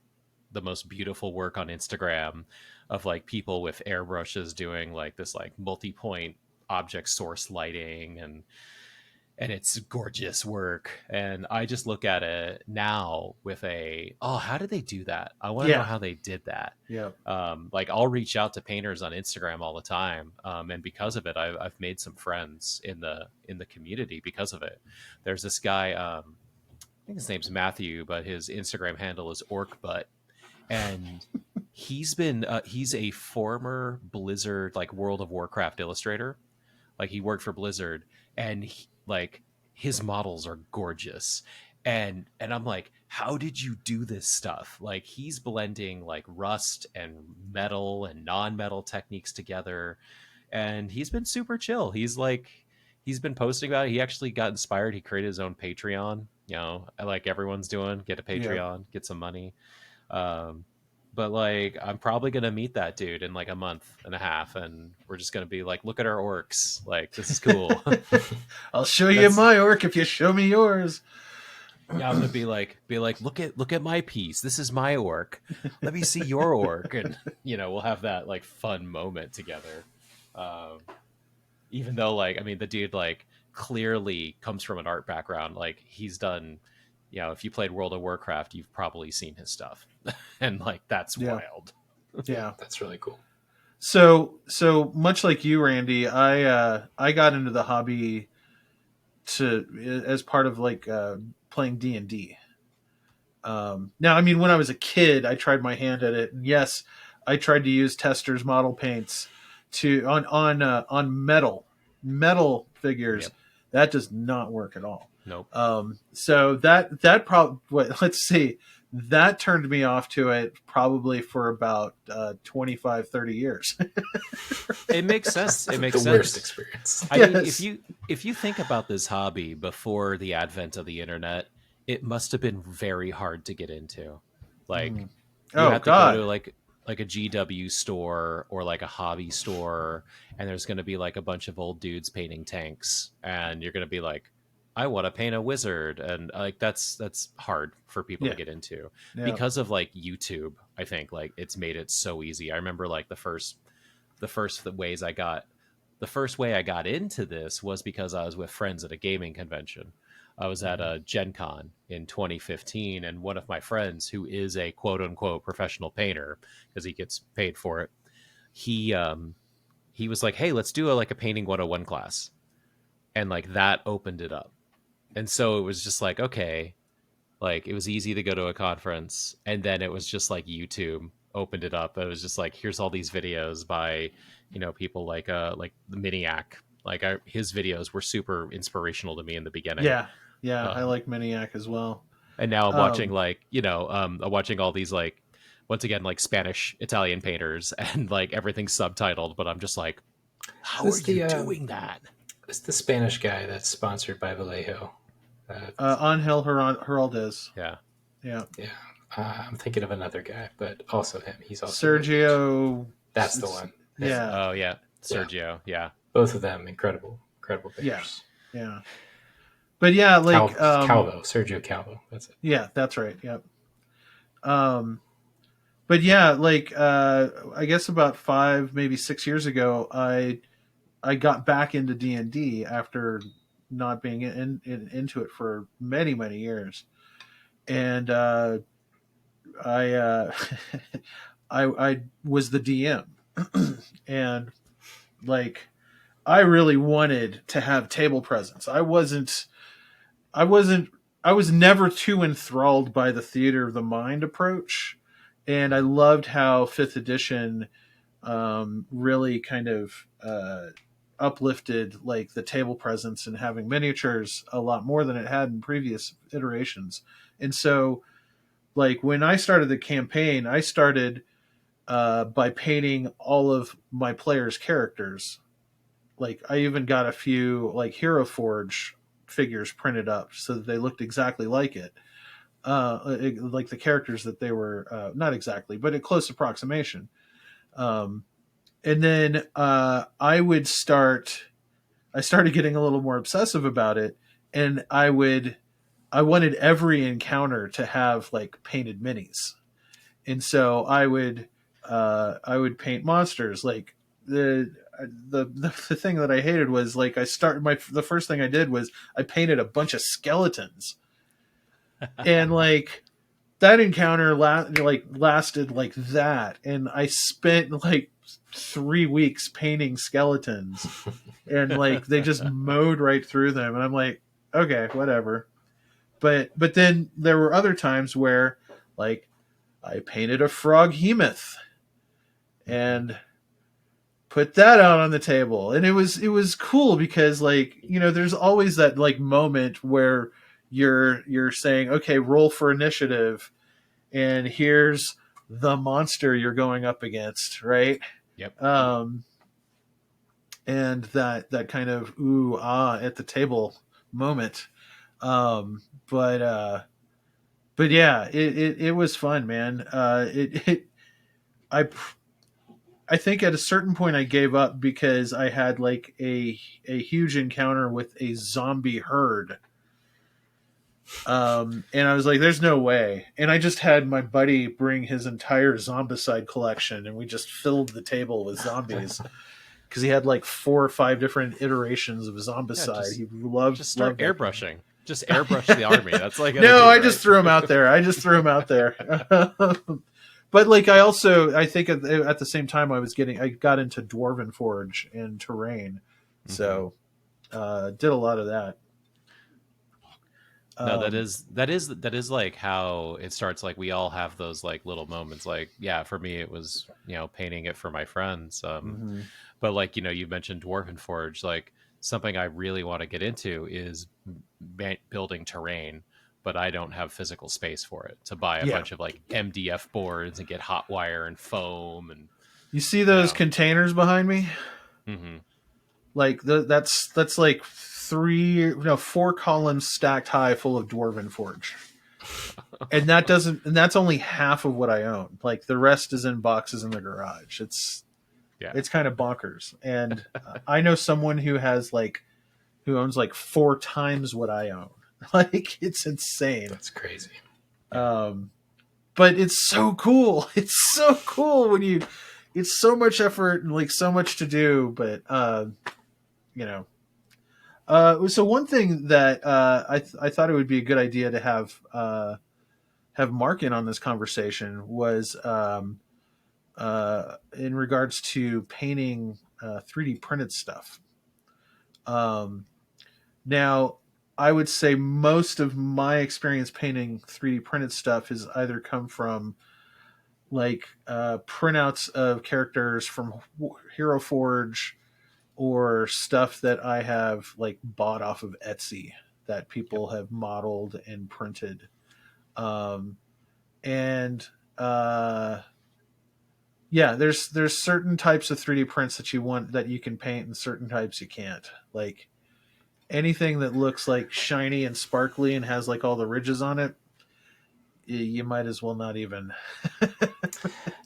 the most beautiful work on Instagram of like people with airbrushes doing like this like multi-point object source lighting, and it's gorgeous work. And I just look at it now with a, oh, how did they do that? I want to know Yeah. how they did that. Yeah. Like, I'll reach out to painters on Instagram all the time, and because of it, I've made some friends in the community because of it. There's this guy, I think his name's Matthew, but his Instagram handle is orcbutt, and he's a former Blizzard, like, World of Warcraft illustrator. Like, he worked for Blizzard, and like, his models are gorgeous. And I'm like, how did you do this stuff? Like, he's blending like rust and metal and non-metal techniques together, and he's been super chill. He's been posting about it. He actually got inspired. He created his own Patreon. Like everyone's doing, get a Yeah. Patreon, get some money. Um, but like, I'm probably gonna meet that dude in like a month and a half, and we're just gonna be like, look at our orcs. Like, this is cool. I'll show you That's my orc if you show me yours. Yeah, I'm gonna be like, look at my piece. This is my orc. Let me see your orc, and we'll have that like fun moment together. Um, Even though, like, I mean, the dude like clearly comes from an art background. Like, he's done, if you played World of Warcraft, you've probably seen his stuff, and like, that's Yeah. wild. Yeah. that's really cool. So much like you, Randy, I got into the hobby as part of like playing D&D. Now, I mean, when I was a kid, I tried my hand at it, and yes, I tried to use testers model paints to on metal figures. Yep. That does not work at all. Nope. So that probably, let's see, that turned me off to it probably for about 25, 30 years. It makes sense. It makes the sense. worst experience. I mean, Yes. if you think about this hobby before the advent of the internet, it must have been very hard to get into. Like Mm. you Oh have to go God. to like a GW store or like a hobby store, and there's going to be like a bunch of old dudes painting tanks, and you're going to be like, I want to paint a wizard, and like that's hard for people to Yeah. get into Yeah. because of like YouTube. I think like it's made it so easy. I remember like the first ways I got the first way I got into this was because I was with friends at a gaming convention. I was at a Gen Con in 2015, and one of my friends, who is a quote unquote professional painter because he gets paid for it, he he was like, "Hey, let's do a painting 101 class," and like that opened it up. And so it was just like, okay, like it was easy to go to a conference, and then it was just like YouTube opened it up. It was just like, here's all these videos by, people like the Miniac. Like his videos were super inspirational to me in the beginning. Yeah. Yeah. I Um, like Maniac as well. and now I'm watching Um, like, I'm watching all these like once again like Spanish Italian painters and like everything's subtitled, but I'm just like, how are Who's you the doing that? who's the Spanish guy that's sponsored by Vallejo? Angel Heraldez. Yeah. Yeah. Yeah, I'm thinking of another guy, but also him. He's also really good. Sergio. That's the one. Yeah. Oh yeah. Sergio. Yeah. Both of them incredible Yeah. pictures. Yeah. But yeah, like Calvo, Sergio Calvo. That's it. yeah, that's right. Yep. But yeah, like I guess about 5, maybe 6 years ago, I got back into D&D after not being into it for many, many years. And I I was the DM. And like I really wanted to have table presence. I wasn't I was never too enthralled by the theater of the mind approach, and I loved how fifth edition really kind of uplifted like the table presence and having miniatures a lot more than it had in previous iterations. And so like when I started the campaign, I started by painting all of my players' characters. Like I even got a few like Hero Forge figures printed up so that they looked exactly like it. Like the characters that they were not exactly, but a close approximation. And then I started getting a little more obsessive about it, and I wanted every encounter to have like painted minis, and so I would paint monsters. Like the thing that I hated was like the first thing I did was I painted a bunch of skeletons, and like that encounter lasted like that, and I spent like 3 weeks painting skeletons, and like they just mowed right through them, and I'm like, okay, whatever. But then there were other times where like I painted a frog hemoth and put that out on the table, and it was cool because like there's always that like moment where you're saying, okay, roll for initiative, and here's the monster you're going up against, right? Yep. And that kind of ooh ah at the table moment. um but yeah, it was fun, man. I I think at a certain point I gave up because I had like a huge encounter with a zombie herd. And I was like, there's no way. And I just had my buddy bring his entire Zombicide collection, and we just filled the table with zombies because he had like 4 or 5 different iterations of Zombicide. He Just start loved that game. airbrushing. Just airbrush the army. That's like No, I just threw him out there. but like I think at the same time I got into Dwarven Forge and Terrain, Mm-hmm. so did a lot of that. No, that Um, is like how it starts. Like we all have those like little moments. Like yeah, for me it was painting it for my friends. mhm. But like you mentioned Dwarven Forge. Like something I really want to get into is building terrain, but I don't have physical space for it to buy a Yeah, bunch of like MDF boards and get hot wire and foam and you see you those know. containers behind me? Mm-hmm. Like that's like three, no, four columns stacked high, full of Dwarven Forge, and that's only half of what I own. Like the rest is in boxes in the garage. Yeah. It's kind of bonkers, and I know someone who owns like four times what I own. Like it's insane. That's crazy. Yeah. Um, but it's so cool. It's so cool when you. It's so much effort and like so much to do, but you know. So one thing that I thought it would be a good idea to have Mark in on this conversation was in regards to painting 3D printed stuff. Um, Now, I would say most of my experience painting 3D printed stuff has either come from like printouts of characters from Hero Forge or stuff that I have like bought off of Etsy that Yep. people have modeled and printed. Um, and uh, yeah, there's certain types of 3D prints that you want that you can paint and certain types you can't. Like anything that looks like shiny and sparkly and has like all the ridges on it, you might as well not even.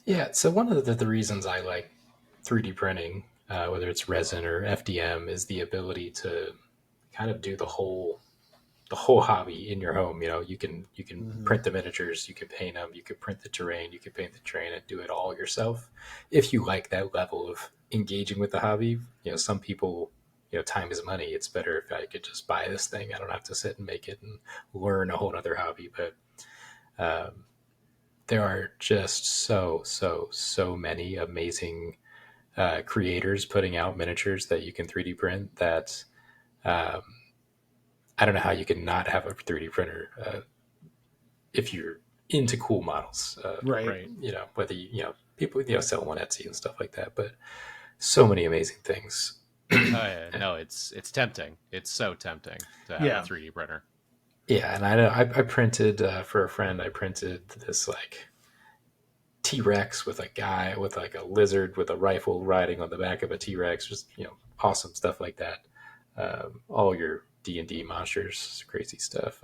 Yeah, so one of the reasons I like 3D printing, whether it's resin or FDM, is the ability to kind of do the whole hobby in your home. You can Mhm. print the miniatures, you can paint them, you can print the terrain, you can paint the terrain, and do it all yourself. If you like that level of engaging with the hobby, some people, time is money. It's better if I could just buy this thing. I don't have to sit and make it and learn a whole other hobby. But um, there are just so many amazing creators putting out miniatures that you can 3D print that um, I don't know how you can not have a 3D printer if you're into cool models. Right. Right. Whether people sell them on Etsy and stuff like that, but so many amazing things. Oh yeah. No, it's tempting. It's so tempting to have a Yeah. 3D printer. Yeah, and I know I printed for a friend. I printed this like T-Rex with a guy with like a lizard with a rifle riding on the back of a T-Rex. Just awesome stuff like that. All your D&D monsters, crazy stuff,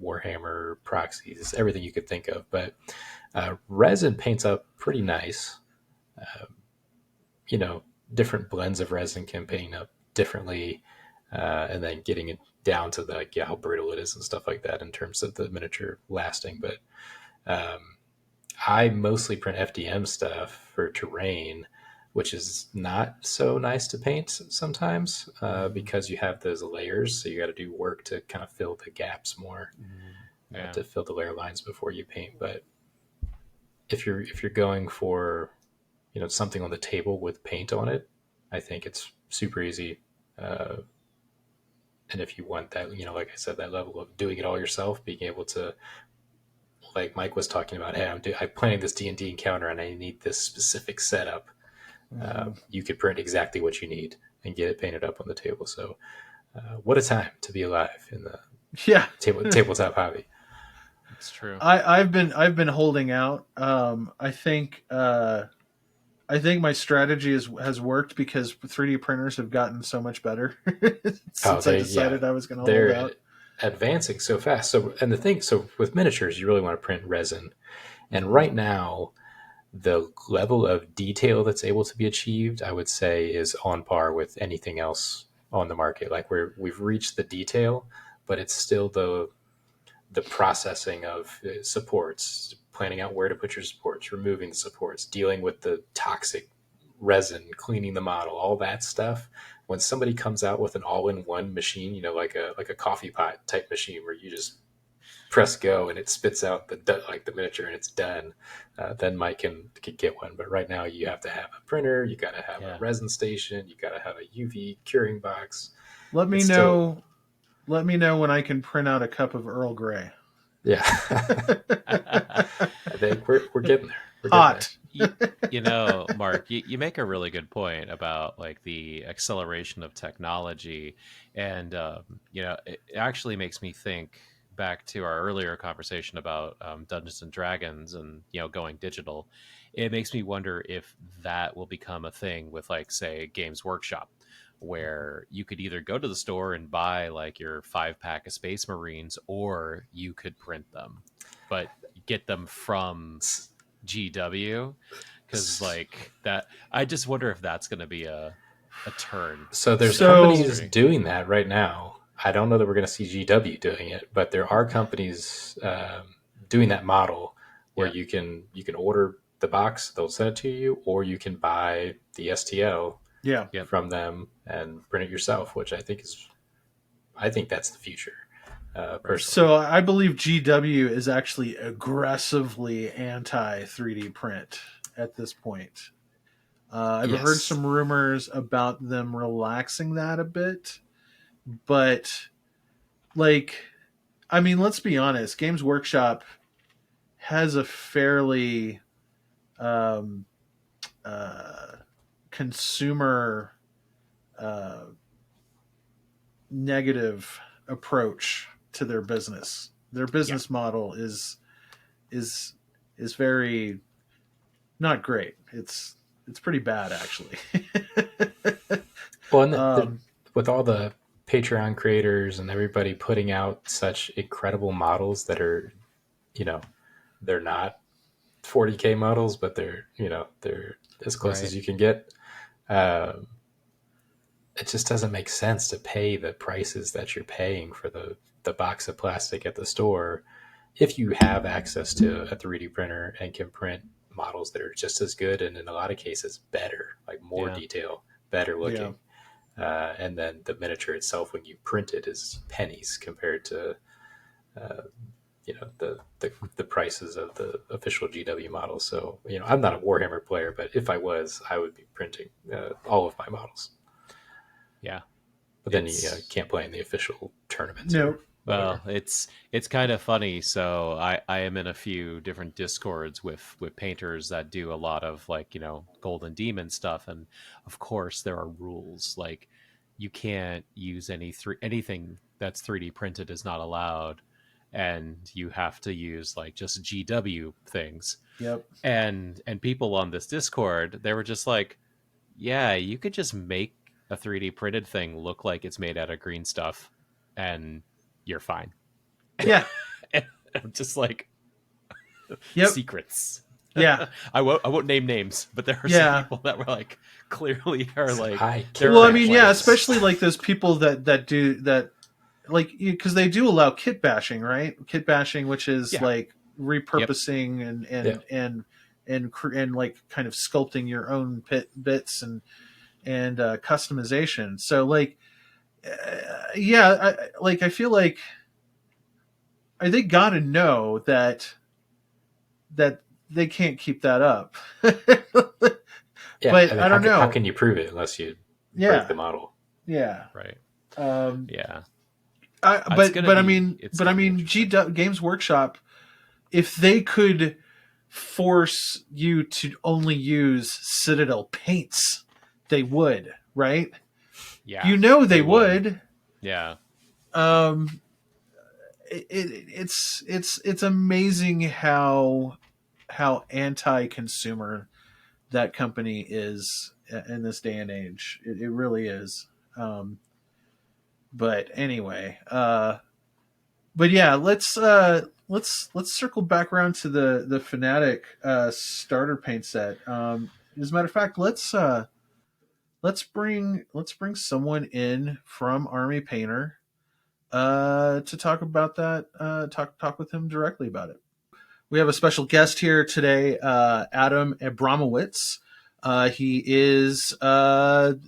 Warhammer proxies, everything you could think of. But resin paints up pretty nice. Um, you know, Different blends of resin can paint up differently, and then getting it down to how brittle it is and stuff like that in terms of the miniature lasting. But um, I mostly print FDM stuff for terrain, which is not so nice to paint sometimes Mhm. because you have those layers. So you got to do work to kind of fill the gaps more, Yeah. to fill the layer lines before you paint. But if you're going for something on the table with paint on it, I think it's super easy. Uh, and if you want that, like I said, that level of doing it all yourself, being able to, like Mike was talking about, hey, I'm planning this D&D encounter and I need this specific setup. Mhm. You could print exactly what you need and get it painted up on the table. So, what a time to be alive in the Yeah. tabletop hobby. It's true. I've been holding out. I think my strategy has worked because 3D printers have gotten so much better Oh, since I decided I was going to hold they're out. advancing so fast. So with miniatures, you really want to print resin. And Mhm. right now, the level of detail that's able to be achieved, I would say, is on par with anything else on the market. Like we've reached the detail, but it's still the processing of supports, planning out where to put your supports, removing the supports, dealing with the toxic resin, cleaning the model, all that stuff. When somebody comes out with an all-in-one machine, like a coffee pot type machine where you just press go and it spits out the miniature and it's done, then Mike can get one. But right now you have to have a printer, you got to have a resin station, you got to have a UV curing box. Let me know when I can print out a cup of Earl Grey. Yeah. I think we're getting there. We're Hot. You know, Mark, you make a really good point about like the acceleration of technology, and you know, it actually makes me think back to our earlier conversation about Dungeons and Dragons and, you know, going digital. It makes me wonder if that will become a thing with, like, say, Games Workshop, where you could either go to the store and buy like your 5-pack of Space Marines, or you could print them, but get them from GW, because like that, I just wonder if that's going to be a turn. So there's companies doing that right now. I don't know that we're going to see GW doing it, but there are companies doing that model where you can order the box, they'll send it to you, or you can buy the STL from them and print it yourself, which I think that's the future. Personally. So I believe GW is actually aggressively anti 3D print at this point. I've heard some rumors about them relaxing that a bit, but like, I mean, let's be honest, Games Workshop has a fairly consumer negative approach to their business. Their business model is very not great. It's pretty bad, actually. Well, and with all the Patreon creators and everybody putting out such incredible models that are, you know, they're not 40K models, but they're as close as you can get. It just doesn't make sense to pay the prices that you're paying for the box of plastic at the store if you have access to a 3D printer and can print models that are just as good, and in a lot of cases better, like more detail, better looking. And then the miniature itself, when you print it, is pennies compared to the prices of the official GW models. So, you know, I'm not a Warhammer player, but if I was, I would be printing all of my models. Yeah. But then you can't play in the official tournaments. No. Well, it's kind of funny. So I am in a few different discords with painters that do a lot of, like, you know, Golden Demon stuff, and of course there are rules. Like, you can't use anything that's 3D printed is not allowed, and you have to use like just GW things. Yep. And people on this Discord, they were just like, yeah, you could just make a 3D printed thing look like it's made out of green stuff, and you're fine. Yeah. I'm just like, secrets. Yeah. I won't name names, but there are some people that were like, clearly are like, well, I mean, especially like those people that do that, like, because they do allow kit bashing, right? Kit bashing, which is like repurposing and like kind of sculpting your own bits and customization. So like, I feel like they got to know that they can't keep that up. But I don't know. How can you prove it unless you break the model? Yeah. Right. But I mean, Games Workshop, if they could force you to only use Citadel paints, they would, right? Yeah, you know they would. Yeah. It's amazing how anti-consumer that company is in this day and age. It really is. But anyway, but yeah, let's circle back around to the Fnatic starter paint set. As a matter of fact, let's bring someone in from Army Painter to talk about that. Talk with him directly about it. We have a special guest here today, Adam Abramowitz. He is the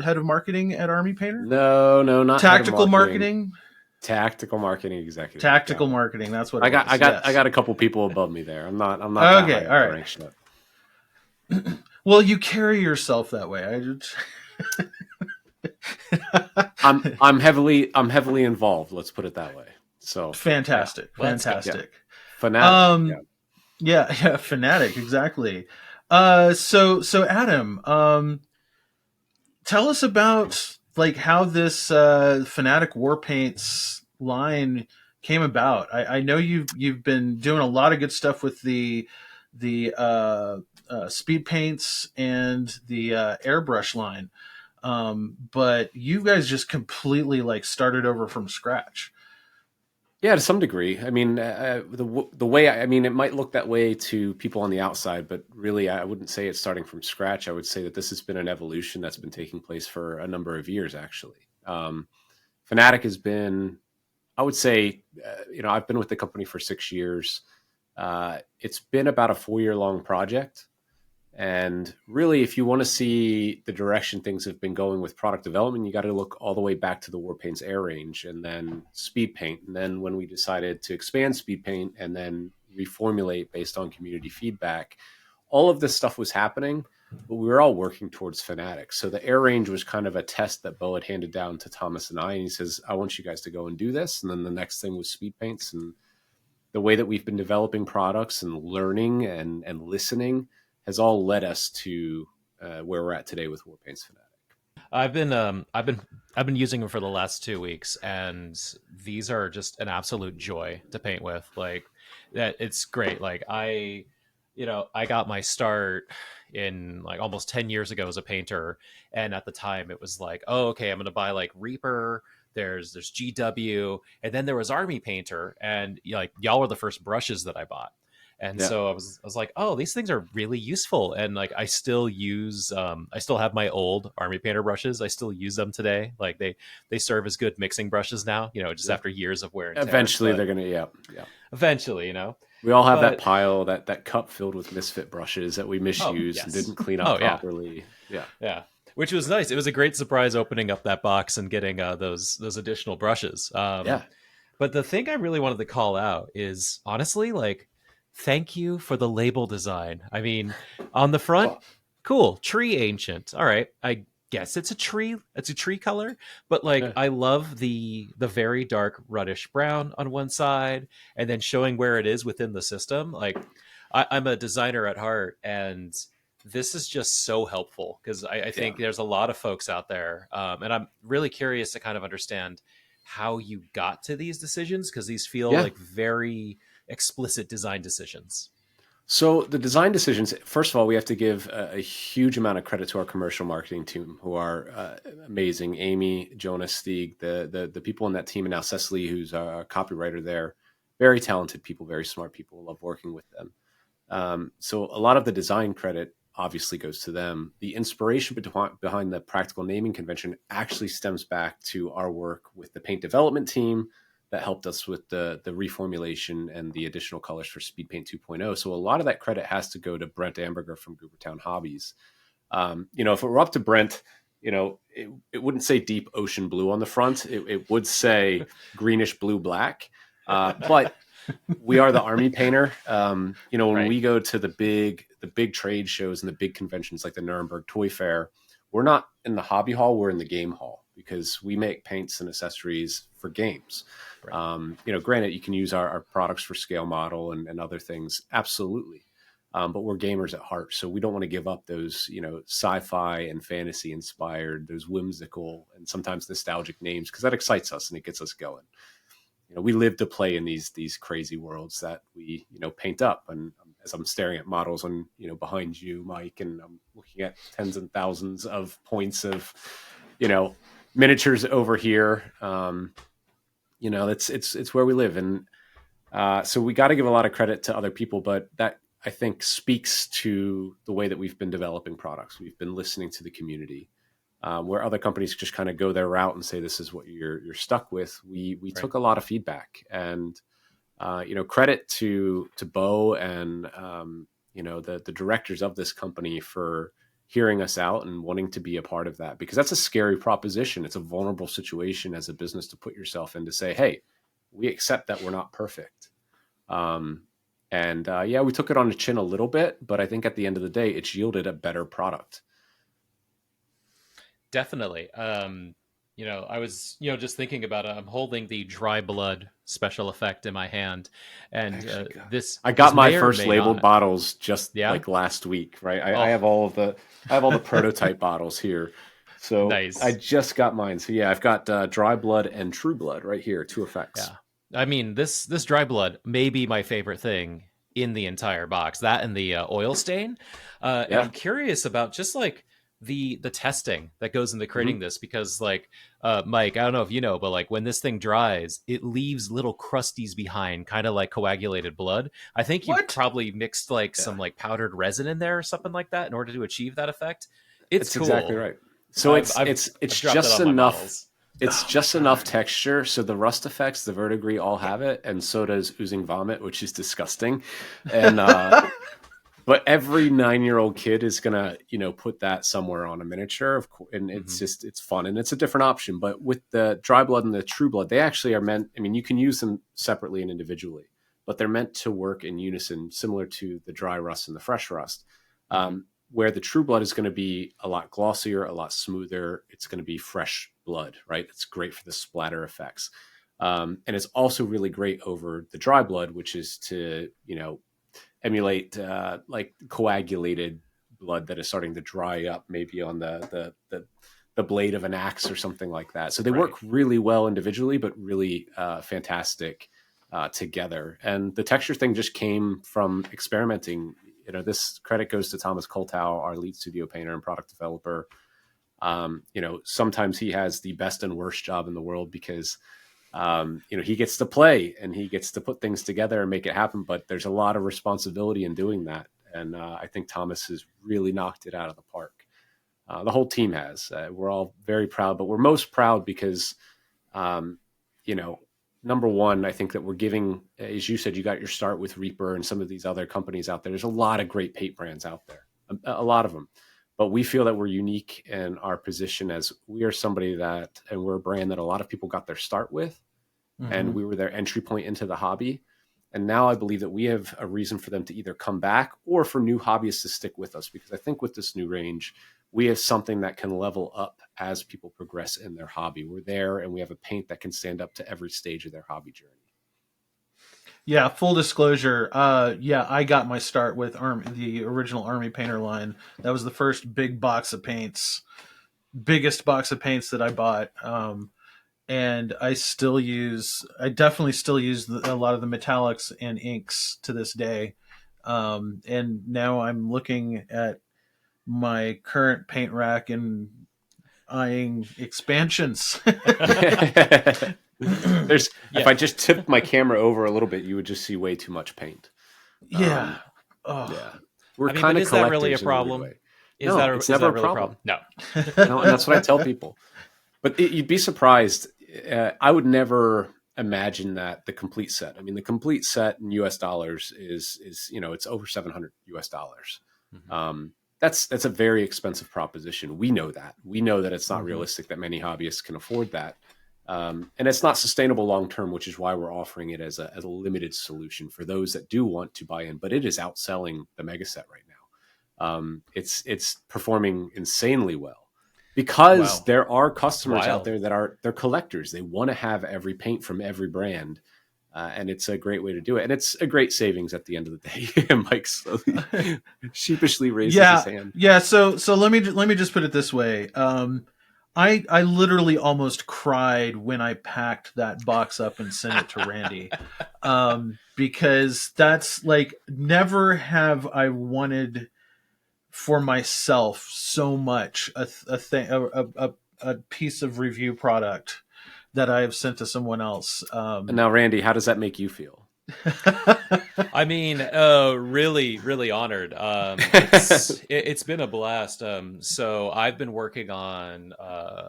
head of marketing at Army Painter. No, not tactical marketing. Tactical marketing executive. Tactical marketing. That's what I it got. was. I got. Yes. I got a couple people above me there. I'm not that Okay. high All up the right. ranks yet. Well, you carry yourself that way. I just. I'm heavily involved. Let's put it that way. So Fantastic. Let's go. Fantastic. Fanatic. Yeah, fanatic, exactly. So Adam, tell us about like how this Fanatic Warpaints line came about. I know you've been doing a lot of good stuff with the speed paints and the airbrush line, but you guys just completely like started over from scratch. Yeah, to some degree. I mean, the way I mean, it might look that way to people on the outside, but really, I wouldn't say it's starting from scratch. I would say that this has been an evolution that's been taking place for a number of years, actually. Fnatic has been, I would say, I've been with the company for 6 years. It's been about a 4-year long project. And really, if you want to see the direction things have been going with product development, you got to look all the way back to the Warpaint's Air range and then Speed Paint. And then when we decided to expand Speed Paint and then reformulate based on community feedback, all of this stuff was happening, but we were all working towards Fnatic. So the Air range was kind of a test that Bo had handed down to Thomas and I. And he says, I want you guys to go and do this. And then the next thing was Speed Paints. And the way that we've been developing products and learning and listening has all led us to where we're at today with Warpaint's Fnatic. I've been using them for the last 2 weeks, and these are just an absolute joy to paint with. Like that, it's great. Like I got my start in like almost 10 years ago as a painter, and at the time it was like, oh, okay, I'm gonna buy like Reaper. There's GW, and then there was Army Painter, and like y'all were the first brushes that I bought. And so I was like, oh, these things are really useful. And like, I still use, I still have my old Army Painter brushes. I still use them today. Like they serve as good mixing brushes now, just after years of wear and tear. Eventually they're going to, yeah. Eventually, We all have that pile, that cup filled with misfit brushes that we misused and didn't clean up properly. Yeah. Which was nice. It was a great surprise opening up that box and getting those additional brushes. But the thing I really wanted to call out is honestly, like, thank you for the label design. I mean, on the front, cool, tree ancient. All right, I guess it's a tree. It's a tree color, but like I love the very dark reddish brown on one side, and then showing where it is within the system. Like I'm a designer at heart, and this is just so helpful because I think there's a lot of folks out there, and I'm really curious to kind of understand how you got to these decisions because these feel like very explicit design decisions. So the design decisions, first of all, we have to give a huge amount of credit to our commercial marketing team, who are amazing. Amy, Jonas, Stieg, the people in that team, and now Cecily, who's a copywriter there. Very talented people, very smart people. Love working with them. So a lot of the design credit obviously goes to them. The inspiration behind the practical naming convention actually stems back to our work with the paint development team that helped us with the reformulation and the additional colors for Speed Paint 2.0. So a lot of that credit has to go to Brent Amberger from Goobertown Hobbies. If it were up to Brent, it wouldn't say deep ocean blue on the front. It would say greenish blue black. But we are the Army Painter. When we go to the big trade shows and the big conventions like the Nuremberg Toy Fair, we're not in the hobby hall, we're in the game hall because we make paints and accessories for games. Right. Granted, you can use our products for scale model and other things. Absolutely. But we're gamers at heart. So we don't want to give up those, sci-fi and fantasy inspired, those whimsical and sometimes nostalgic names, because that excites us and it gets us going. We live to play in these crazy worlds that we, paint up. And as I'm staring at models on, behind you, Mike, and I'm looking at tens and thousands of points of, miniatures over here. It's where we live. And so we got to give a lot of credit to other people, but that I think speaks to the way that we've been developing products. We've been listening to the community. Where other companies just kind of go their route and say, this is what you're stuck with. We took a lot of feedback and, credit to Bo and, the directors of this company for hearing us out and wanting to be a part of that, because that's a scary proposition. It's a vulnerable situation as a business to put yourself in, to say, hey, we accept that we're not perfect. Yeah, we took it on the chin a little bit, but I think at the end of the day, it's yielded a better product. Definitely. I was, just thinking about it. I'm holding the Dry Blood special effect in my hand, and I got this my may or first may labeled not- bottles just Yeah? like last week, right? Oh. I have all the prototype bottles here. So Nice. I just got mine. So yeah, I've got Dry Blood and True Blood right here, 2 effects. Yeah. I mean, this Dry Blood may be my favorite thing in the entire box. That and the oil stain. And I'm curious about just like the testing that goes into creating this, because like Mike, I don't know if you know, but like when this thing dries, it leaves little crusties behind, kind of like coagulated blood. I think you probably mixed like some like powdered resin in there or something like that in order to achieve that effect. It's cool. Exactly right. So it's just enough. It's just enough texture. So the rust effects, the verdigris all have it, and so does oozing vomit, which is disgusting. And but every 9-year-old kid is gonna, put that somewhere on a miniature, of course, and it's fun and it's a different option. But with the Dry Blood and the True Blood, they actually are meant. I mean, you can use them separately and individually, but they're meant to work in unison, similar to the dry rust and the fresh rust. Where the True Blood is going to be a lot glossier, a lot smoother. It's going to be fresh blood, right? It's great for the splatter effects. And it's also really great over the Dry Blood, which is to, emulate like coagulated blood that is starting to dry up, maybe on the blade of an axe or something like that. So they work really well individually, but really fantastic together. And the texture thing just came from experimenting. This credit goes to Thomas Koltow, our lead studio painter and product developer. Sometimes he has the best and worst job in the world, because he gets to play and he gets to put things together and make it happen, but there's a lot of responsibility in doing that. And I think Thomas has really knocked it out of the park. The whole team has. We're all very proud, but we're most proud because, number one, I think that we're giving, as you said, you got your start with Reaper and some of these other companies out there. There's a lot of great paint brands out there, a lot of them. But we feel that we're unique in our position, as we are somebody and we're a brand that a lot of people got their start with, and we were their entry point into the hobby. And now I believe that we have a reason for them to either come back or for new hobbyists to stick with us, because I think with this new range, we have something that can level up as people progress in their hobby. We're there, and we have a paint that can stand up to every stage of their hobby journey. Yeah, full disclosure. I got my start with the original Army Painter line. That was the first biggest box of paints that I bought. And I definitely still use a lot of the metallics and inks to this day. And now I'm looking at my current paint rack and eyeing expansions. If I just tipped my camera over a little bit, you would just see way too much paint. Yeah. Yeah. We're kind of is that really a problem? It's never a problem. No. And that's what I tell people. But you'd be surprised. I would never imagine that the complete set. I mean, the complete set in US dollars is it's over $700 US. That's a very expensive proposition. We know that. We know that it's not realistic that many hobbyists can afford that. And it's not sustainable long term, which is why we're offering it as a limited solution for those that do want to buy in. But it is outselling the mega set right now. It's performing insanely well, because there are customers out there that they're collectors. They want to have every paint from every brand. And it's a great way to do it. And it's a great savings at the end of the day. Mike slowly, sheepishly raises his hand. Yeah. So let me just put it this way. I literally almost cried when I packed that box up and sent it to Randy. Because that's like, never have I wanted for myself so much a piece of review product that I have sent to someone else. And now, Randy, how does that make you feel? I mean, really, really honored. It's been a blast. So I've been working on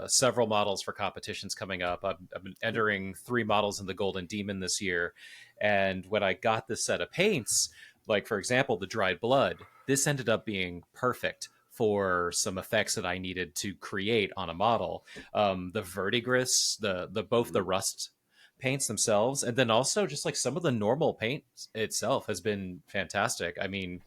several models for competitions coming up. I've been entering 3 models in the Golden Demon this year. And when I got this set of paints, like, for example, the Dried Blood, this ended up being perfect for some effects that I needed to create on a model. The verdigris, the both the rust paints themselves, and then also just like some of the normal paint itself has been fantastic. I mean,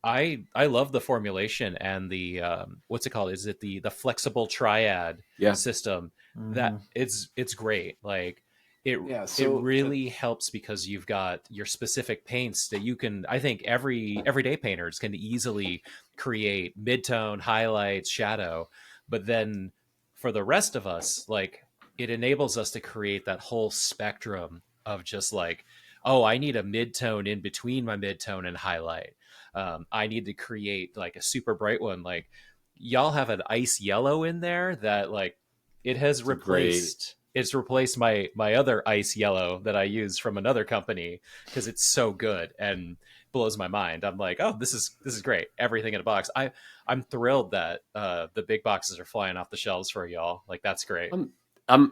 I love the formulation and the what's it called? Is it the flexible triad Yeah. system? That it's great. Like it Yeah, it so really helps because you've got your specific paints that you can. I think everyday painters can easily create mid-tone, highlights, shadow, but then for the rest of us, like it enables us to create that whole spectrum of just like, oh, I need a mid-tone in between my mid-tone and highlight. I need to create like a super bright one. Like y'all have an ice yellow in there that like it has replaced. It's replaced my other ice yellow that I use from another company because it's so good and blows my mind. I'm like, oh, this is great. Everything in a box. I'm thrilled that the big boxes are flying off the shelves for y'all. Like that's great.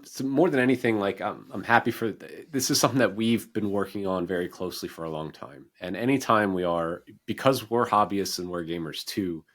So more than anything, like I'm happy for this is something that we've been working on very closely for a long time. And anytime we are, because we're hobbyists and we're gamers too,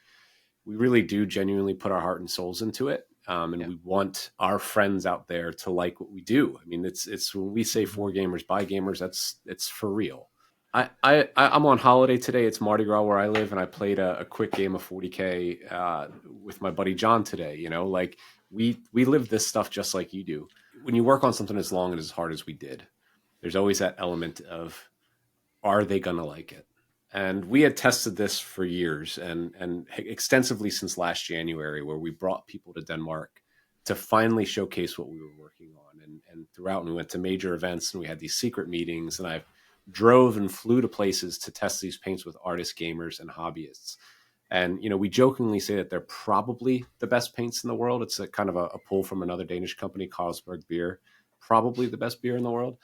we really do genuinely put our heart and souls into it. And we want our friends out there to like what we do. I mean, it's when we say for gamers, by gamers, it's for real. I'm on holiday today. It's Mardi Gras where I live, and I played a quick game of 40K with my buddy John today. You know, like we live this stuff just like you do. When you work on something as long and as hard as we did, there's always that element of, are they gonna like it? And we had tested this for years and extensively since last January, where we brought people to Denmark to finally showcase what we were working on. And throughout, and we went to major events and we had these secret meetings, and I drove and flew to places to test these paints with artists, gamers, and hobbyists. And, you know, we jokingly say that they're probably the best paints in the world. It's a kind of a pull from another Danish company, Carlsberg Beer, probably the best beer in the world.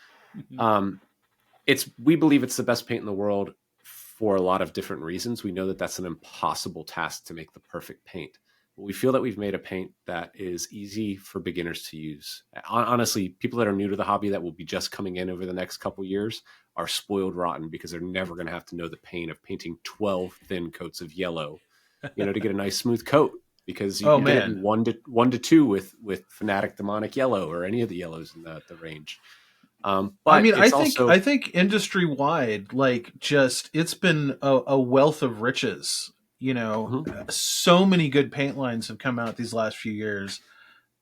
We believe it's the best paint in the world for a lot of different reasons. We know that that's an impossible task to make the perfect paint. But we feel that we've made a paint that is easy for beginners to use. Honestly, people that are new to the hobby that will be just coming in over the next couple years are spoiled rotten because they're never going to have to know the pain of painting 12 thin coats of yellow, you know, to get a nice smooth coat. Because you can get it in one to two with Fanatic Demonic Yellow or any of the yellows in the range. But I mean, I think industry wide, like just it's been a wealth of riches. You know, so many good paint lines have come out these last few years,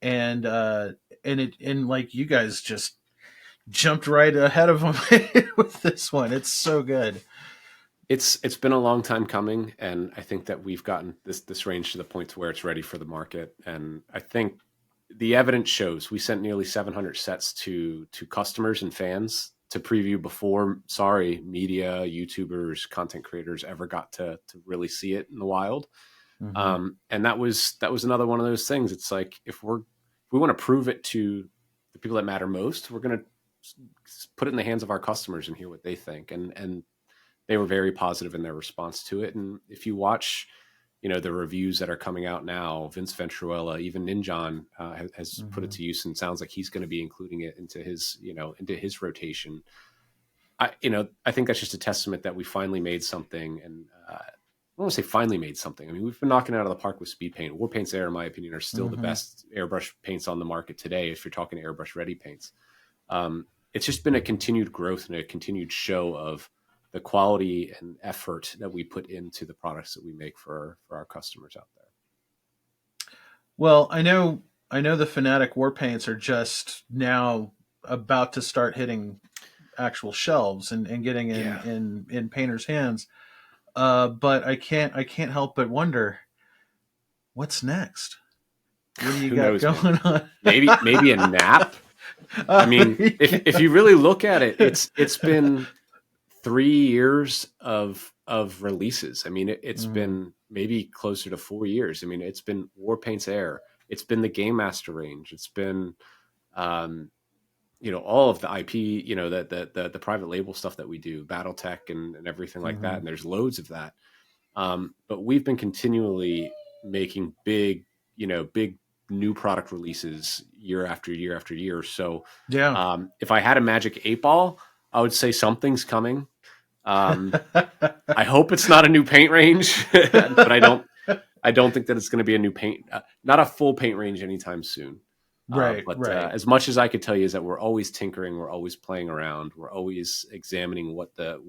and like you guys just jumped right ahead of them with this one. It's so good. It's been a long time coming, and I think that we've gotten this range to the point to where it's ready for the market. And I think the evidence shows we sent nearly 700 sets to customers and fans to preview before, media, YouTubers, content creators ever got to really see it in the wild. And that was another one of those things. It's like, if we want to prove it to the people that matter most, we're going to put it in the hands of our customers and hear what they think. And they were very positive in their response to it. And if you watch, you know, the reviews that are coming out now, Vince Venturuela, even Ninjon has put it to use, and sounds like he's going to be including it into his rotation. I think that's just a testament that we finally made something. And I don't want to say finally made something. I mean, we've been knocking it out of the park with speed paint. War Paints Air, in my opinion, are still the best airbrush paints on the market today, if you're talking airbrush ready paints. It's just been a continued growth and a continued show of the quality and effort that we put into the products that we make for our customers out there. Well, I know the Fnatic war paints are just now about to start hitting actual shelves and getting in painters' hands. But I can't help but wonder what's next. What do you got going on? Maybe a nap. I mean, if you really look at it, it's been 3 years of releases. I mean, it's been maybe closer to 4 years. I mean, it's been War Paints Air. It's been the Game Master range. It's been, all of the IP, the private label stuff that we do, BattleTech and everything like that. And there's loads of that. But we've been continually making big new product releases year after year after year. So if I had a magic 8-ball, I would say something's coming. I hope it's not a new paint range, but I I don't think that it's going to be a new paint, not a full paint range anytime soon. Right, But right. as much as I could tell you is that we're always tinkering, we're always playing around, we're always examining what the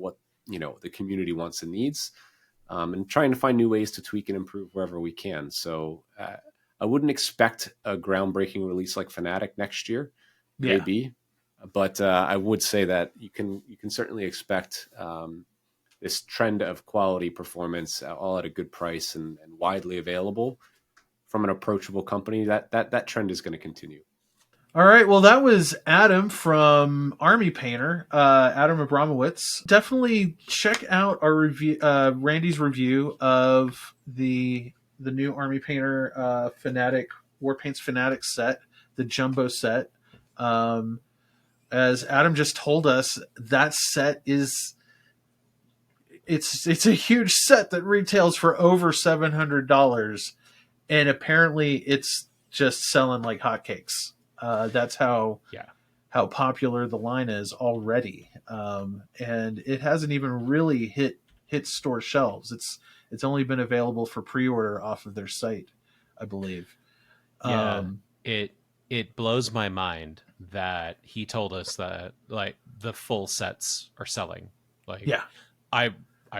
community wants and needs, and trying to find new ways to tweak and improve wherever we can. So I wouldn't expect a groundbreaking release like Fnatic next year, maybe, but I would say that you can certainly expect this trend of quality performance, all at a good price and widely available from an approachable company. That trend is going to continue. All right. Well, that was Adam from Army Painter, Adam Abramowitz. Definitely check out our review, Randy's review of the new Army Painter Fnatic Warpaints Fnatic set, the jumbo set. As Adam just told us, that set is it's a huge set that retails for over $700, and apparently it's just selling like hotcakes. That's how popular the line is already, and it hasn't even really hit store shelves. It's only been available for pre-order off of their site, I believe. It blows my mind that he told us that like the full sets are selling. Like, I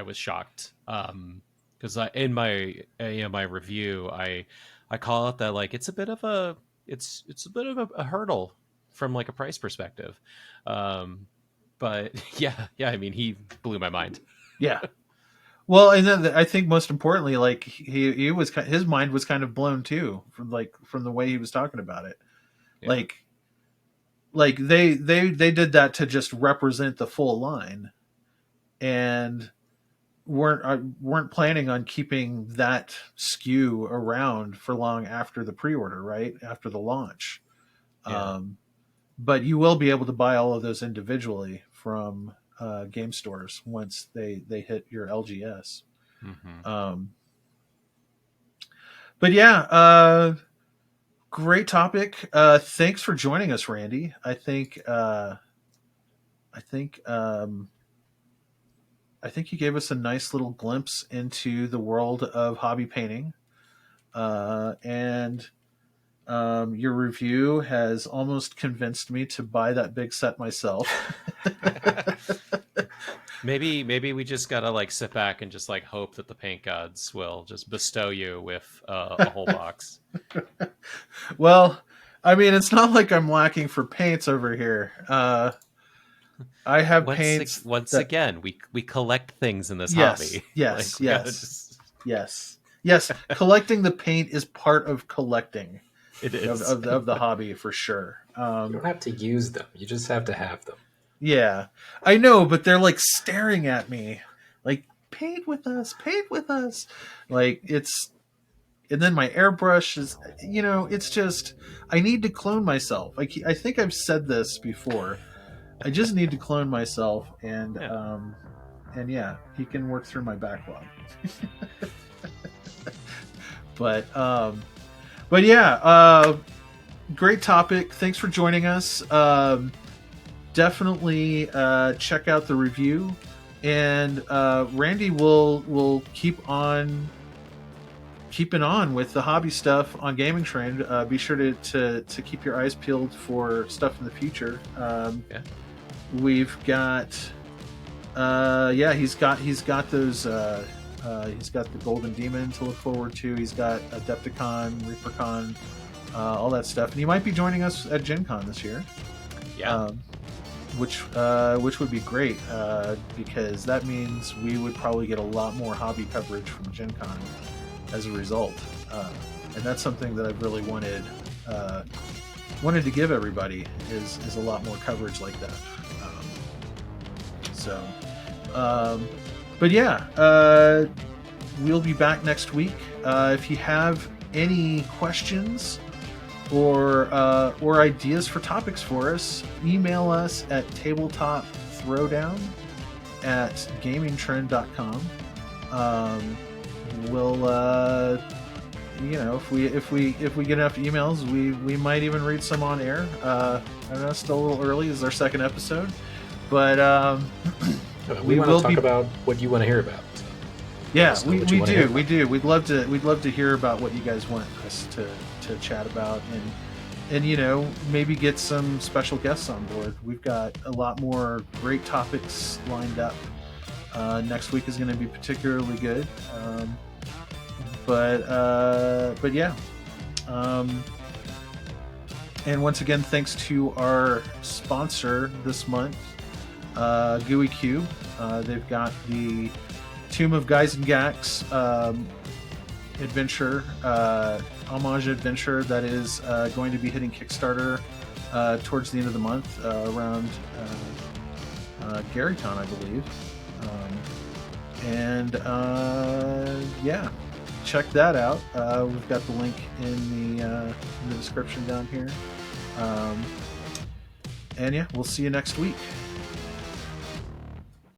was shocked because in my my review I call it that like it's a bit of a hurdle from like a price perspective, but yeah, I mean he blew my mind. Yeah. Well, and then I think most importantly, like his mind was kind of blown too from the way he was talking about it. Yeah. Like they did that to just represent the full line, and weren't planning on keeping that SKU around for long after the pre-order, right after the launch. Yeah. But you will be able to buy all of those individually from game stores once they hit your LGS. Mm-hmm. But yeah, great topic. Thanks for joining us, Randy. I think you gave us a nice little glimpse into the world of hobby painting, and your review has almost convinced me to buy that big set myself. Maybe we just gotta like sit back and just like hope that the paint gods will just bestow you with a whole box. Well, I mean, it's not like I'm lacking for paints over here. I have paints. Once again, we collect things in this hobby. Yes, yes. Collecting the paint is part of collecting. It is of the hobby for sure. You don't have to use them; you just have to have them. Yeah, I know, but they're like staring at me, like paint with us. Like it's, and then my airbrush is, it's just I need to clone myself. I think I've said this before. I just need to clone myself, and yeah, he can work through my backlog. But yeah, great topic. Thanks for joining us. Definitely check out the review, and Randy will keep on keeping on with the hobby stuff on Gamingtrend. Be sure to keep your eyes peeled for stuff in the future. We've got he's got those he's got the Golden Demon to look forward to. He's got Adepticon, ReaperCon, all that stuff, and he might be joining us at Gen Con this year. Which would be great, because that means we would probably get a lot more hobby coverage from Gen Con as a result, and that's something that I've really wanted to give everybody is a lot more coverage like that. But yeah, we'll be back next week. If you have any questions or ideas for topics for us, email us at tabletopthrowdown@gamingtrend.com. We'll if we get enough emails, we might even read some on air. I know it's still a little early. This is our second episode, but we want to talk about what you want to hear about. Yeah, us know we what you wanna hear do. We about. do. We'd love to hear about what you guys want us to chat about, and maybe get some special guests on board. We've got a lot more great topics lined up. Next week is going to be particularly good. But yeah. And once again, thanks to our sponsor this month, GUI Cube. They've got the Tomb of Guys and Gax adventure, homage adventure that is going to be hitting Kickstarter towards the end of the month, around GaryCon, I believe. Yeah, check that out. We've got the link in the description down here. And yeah, we'll see you next week.